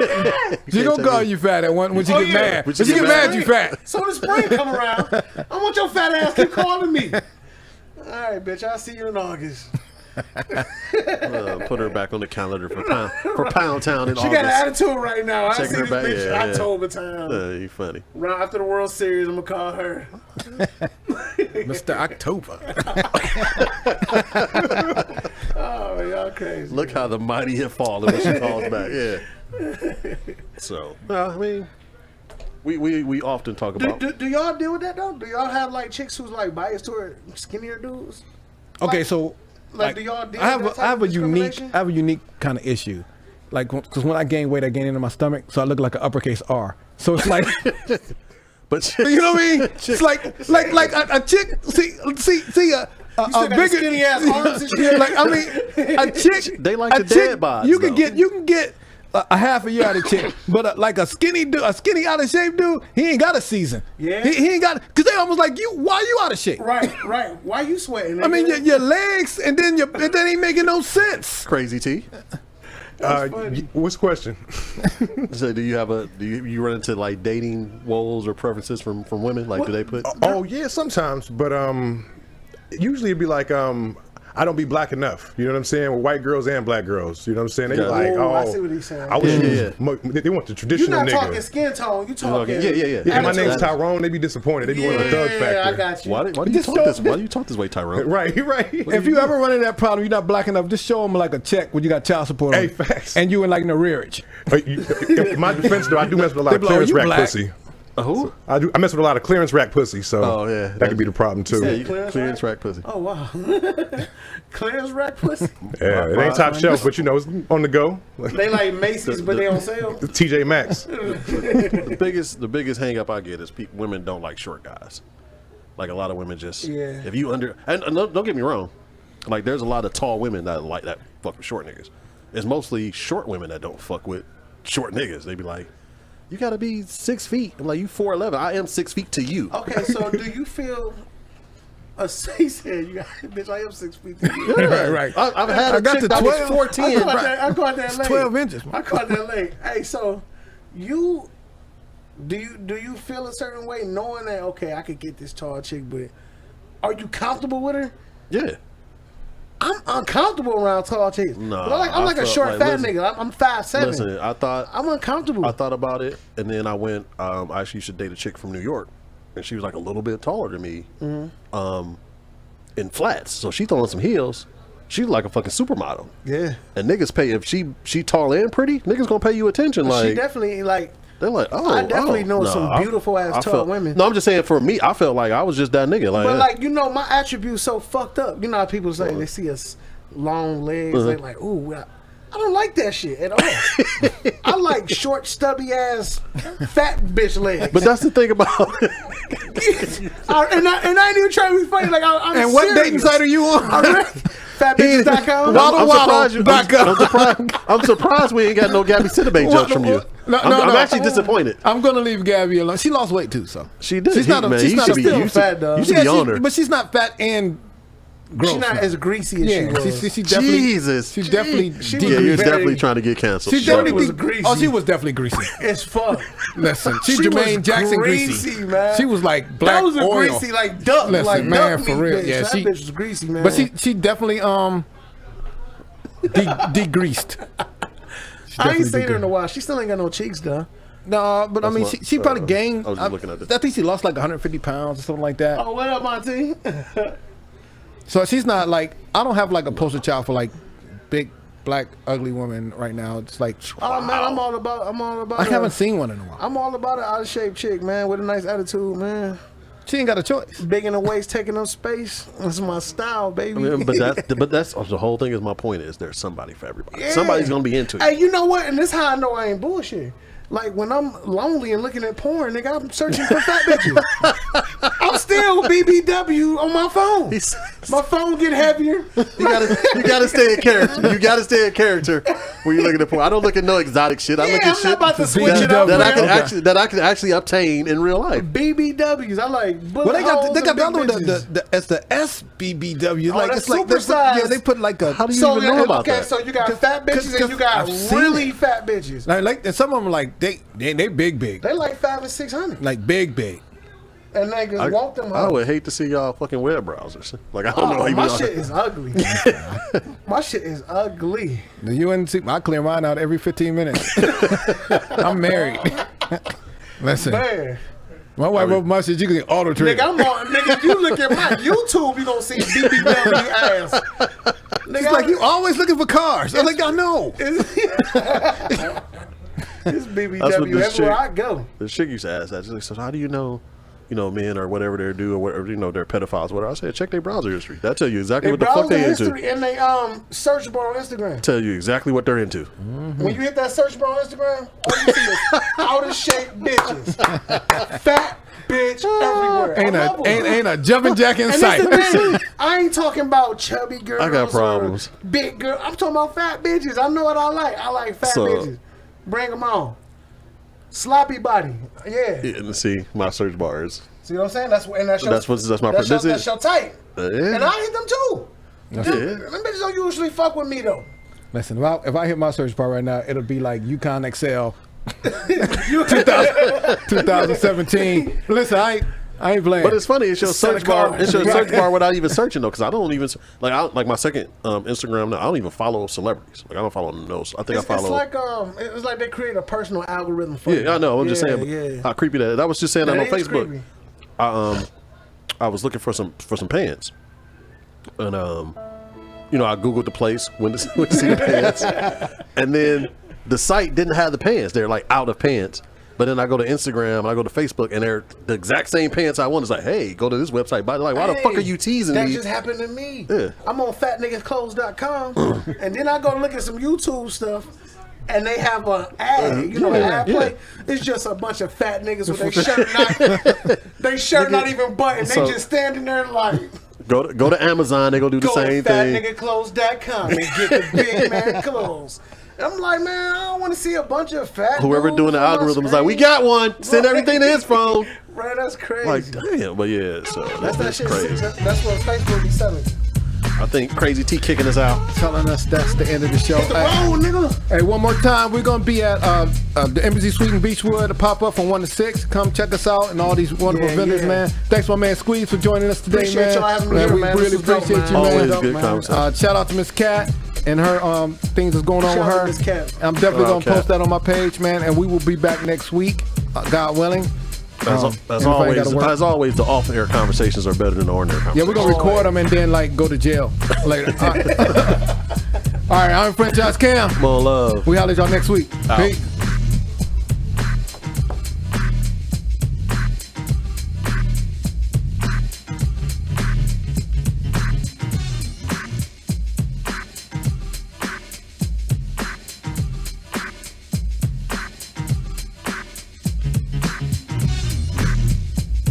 she gonna call you fat at one when she Oh, get yeah. mad. When When she she get get mad, you fat. So the spring come around. I want your fat ass keep calling me. All right, bitch. I'll see you in August. Put her back on the calendar for Pound Town in She August. got an attitude right now. I Checking see her this back, bitch yeah, October time. You funny. Right after the World Series, I'm gonna call her. Mr. October. Oh, y'all crazy. Look how the mighty have fallen when she calls back. Yeah. So, I mean, we often talk about. Do y'all deal with that though? Do y'all have like chicks who's like biased toward skinnier dudes? Okay, so Like, do y'all deal I have with that I have a type of unique discrimination? kind of issue, like because when I gain weight, I gain into my stomach, so I look like an uppercase R. So it's like, But you know what I mean? It's like a chick. See a still got bigger skinny ass arms and shit. Yeah, like I mean, a chick. They like a the dead bods, You can though. get a half a year out of chick, but like a skinny dude, a skinny out of shape dude, he ain't got a season. Yeah. he ain't got because they almost like you. Why you out of shape? Right. Why you sweating? I mean, nigga? your legs, and then that ain't making no sense. Crazy T. What's the question? So, do you run into like dating woes or preferences from women? Like, do they put? Oh yeah, sometimes, but usually it'd be like I don't be black enough. You know what I'm saying? With white girls and black girls. You know what I'm saying? They be Yeah. like, Oh, I see what he's saying. I wish you Yeah, was they want the You're traditional not talking nigga. skin tone. You talking? Yeah. Yeah, my attitude. name's Tyrone. They be disappointed. They be wanting the thug Yeah, factor. I got you. Why do you Just talk show- this? Why do you talk this way, Tyrone? Right. If you ever run into that problem, you're not black enough. Just show them like a check when you got child support. Hey, facts. And you in like an arrearage. In my defense, though, I do mess with a lot They of be like, clearance "You rack black?" pussy. Who? I mess with a lot of clearance rack pussy, so Oh, yeah. that could be the problem too. Yeah, Yeah, you Clearance clearance rack pussy. Oh wow. Clearance rack pussy. it ain't top shelf, but you know it's on the go. They like Macy's, but they on sale. TJ Maxx. The biggest hang up I get is women don't like short guys. Like a lot of women just if you and don't get me wrong, like there's a lot of tall women that fuck with short niggas. It's mostly short women that don't fuck with short niggas. They be like, you gotta be 6 feet. I'm like, you 4'11". I am 6 feet to you. Okay, so do you feel? He said, "You got, bitch, I am 6 feet." right. I've had a got chick the that was 12. 14. I caught that late. 12 inches. I caught that late. Hey, so you do you feel a certain way knowing that okay, I could get this tall chick, but are you comfortable with her? Yeah. I'm uncomfortable around tall chicks. No, I'm like a short, fat nigga. I'm 5'7". Listen, I'm uncomfortable. I thought about it, and then I went. I actually used to date a chick from New York, and she was like a little bit taller than me, in flats. So she throwing some heels. She's like a fucking supermodel. Yeah. And niggas pay if she tall and pretty. Niggas gonna pay you attention. Like She definitely like. they're like, oh, I definitely know no, some beautiful ass tall women. No, I'm just saying for me, I felt like I was just that nigga. Like, But like my attributes so fucked up. You know how people say they see us long legs, they like, ooh, I don't like that shit at all. I like short, stubby ass, fat bitch legs. but that's the thing about. and I ain't even trying to be funny. Like I'm And what serious. dating site are you on? Fatbitches.com. I'm surprised we ain't got no Gabby Sidibe jokes from you. I'm actually disappointed. I'm gonna leave Gabby alone. She lost weight too, so She did. She's not. Man, She's not you fat, though. You should be on her. but she's not fat and gross. She's not now. as greasy as she Yeah, was. she definitely. Jesus. She's definitely. She Yeah, you're Very- definitely trying to get canceled. She Sure. definitely was greasy. Oh, she was definitely greasy. It's fuck. Listen, she's She was Jermaine Jackson greasy, greasy. man. She was like black That was a oil. greasy like duck. Listen, like man, duck for meat real. bitch. Yeah, that she- bitch was greasy, man. But she definitely degreased. I ain't seen her in a while. She still ain't got no cheeks though. No, but I mean, That's she what- probably gained. I was just looking at this. I think she lost like 150 pounds or something like that. Oh, what up, Monty? So she's not like, I don't have like a poster child for like big black ugly woman right now. It's like, Oh man, I'm all about. I haven't seen one in a while. I'm all about an out of shape chick, man, with a nice attitude, man. She ain't got a choice. Big in the waist, taking up space. That's my style, baby. I mean, but that's the whole thing. Is my point is there's somebody for everybody. Yeah. Somebody's gonna be into it. Hey, you know what? And this how I know I ain't bullshit. Like when I'm lonely and looking at porn, nigga, I'm searching for fat bitches. I'm still BBW on my phone. My phone get heavier. You gotta stay in character. You gotta stay in character when you're looking at porn. I don't look at no exotic shit. I Yeah, look at I'm shit not about to switch it up. that I can man. actually obtain in real life. BBWs. I like. Well, they got the big other one, bitches. it's the SBBW. Oh, Like that's it's like supersized. they put like a. How do you So even know about okay, that? so you got fat bitches and you got I've seen really it. fat bitches. Like and some of them like they big. They like 500 and 600, Like big. and niggas want them. I would hate to see y'all fucking web browsers. Like I don't know. Oh, even my know- shit is ugly. My shit is ugly. The UNC, I clear mine out every 15 minutes. I'm married. Listen, Man. my wife opened my shit. You can get auto trigger. Nigga, I'm on. Nigga, if you look at my YouTube, you gonna see BBW ass. Nigga, It's like you always looking for cars. I'm like, I know. It's That's what BBW this everywhere chick- I go. The chick used to ask that. She's like, so how do you know, men or whatever they do or whatever, they're pedophiles, whatever. I said, check their browser history. That'll tell you exactly They what the fuck browser they into. history and they search bar on Instagram. Tell you exactly what they're into. When you hit that search bar on Instagram, all you see is out of shape bitches, fat bitch everywhere. I love them. Ain't a jumping jack in And sight. that's the thing. I ain't talking about chubby girls. I got or problems. Big girl. I'm talking about fat bitches. I know what I like. I like fat So- bitches. Bring them on. Sloppy body. Yeah. Yeah, and see, my search bars. See what I'm saying? That's your, That's my that's your, this is- that's your type. Yeah. And I hit them too. Yeah. Them bitches don't usually fuck with me though. Listen, if I hit my search bar right now, it'll be like Yukon XL 2017. Listen, I ain't playing. But it's funny. It's your Set search a bar. card. It's your search bar without even searching though, because I don't even like my second Instagram now. I don't even follow celebrities. Like I don't follow no. I think I follow. It's like they create a personal algorithm for you. Yeah, I know. I'm just saying. But Yeah. how creepy that is. I was just saying that on That is Facebook. creepy. I was looking for some pants, and I googled the place when to see the pants, and then the site didn't have the pants. They're like out of pants, But then I go to Instagram and I go to Facebook and they're the exact same pants I want. It's like, hey, go to this website. Buy. Like, why the fuck are you teasing that me? That just happened to me. Yeah. I'm on fatniggasclothes.com and then I go look at some YouTube stuff and they have an ad, you know, an ad play. It's just a bunch of fat niggas with their shirt not even buttoned. They just standing there like. Go to Amazon. They go do the same thing. Go to fatniggasclothes.com and get the big man clothes. I'm like, man, I don't want to see a bunch of fat. Whoever doing the algorithm is like, we got one. Send everything to his phone. Right, that's crazy. Like, damn, but yeah, so that's shit. crazy. That's what Facebook be selling. I think Crazy T kicking us out. Telling us that's the end of the show. Hit the road, nigga. Hey, one more time, we're gonna be at the Embassy Suite in Beechwood, a pop up from 1 to 6. Come check us out and all these wonderful vendors, man. Thanks, my man Squeeze, for joining us today, Appreciate man. y'all having me here, we man. really This was appreciate dope, you, man. man. Always good conversation. Shout out to Miss Cat and her things that's going on Shout with out her. Miss Cat. I'm definitely gonna Cat. post that on my page, man. And we will be back next week, God willing. As always, the off-air conversations are better than the on-air conversations. Yeah, we're gonna record them and then like go to jail later. All right, I'm franchise Cam. More love. We holler at y'all next week. Out. Peace.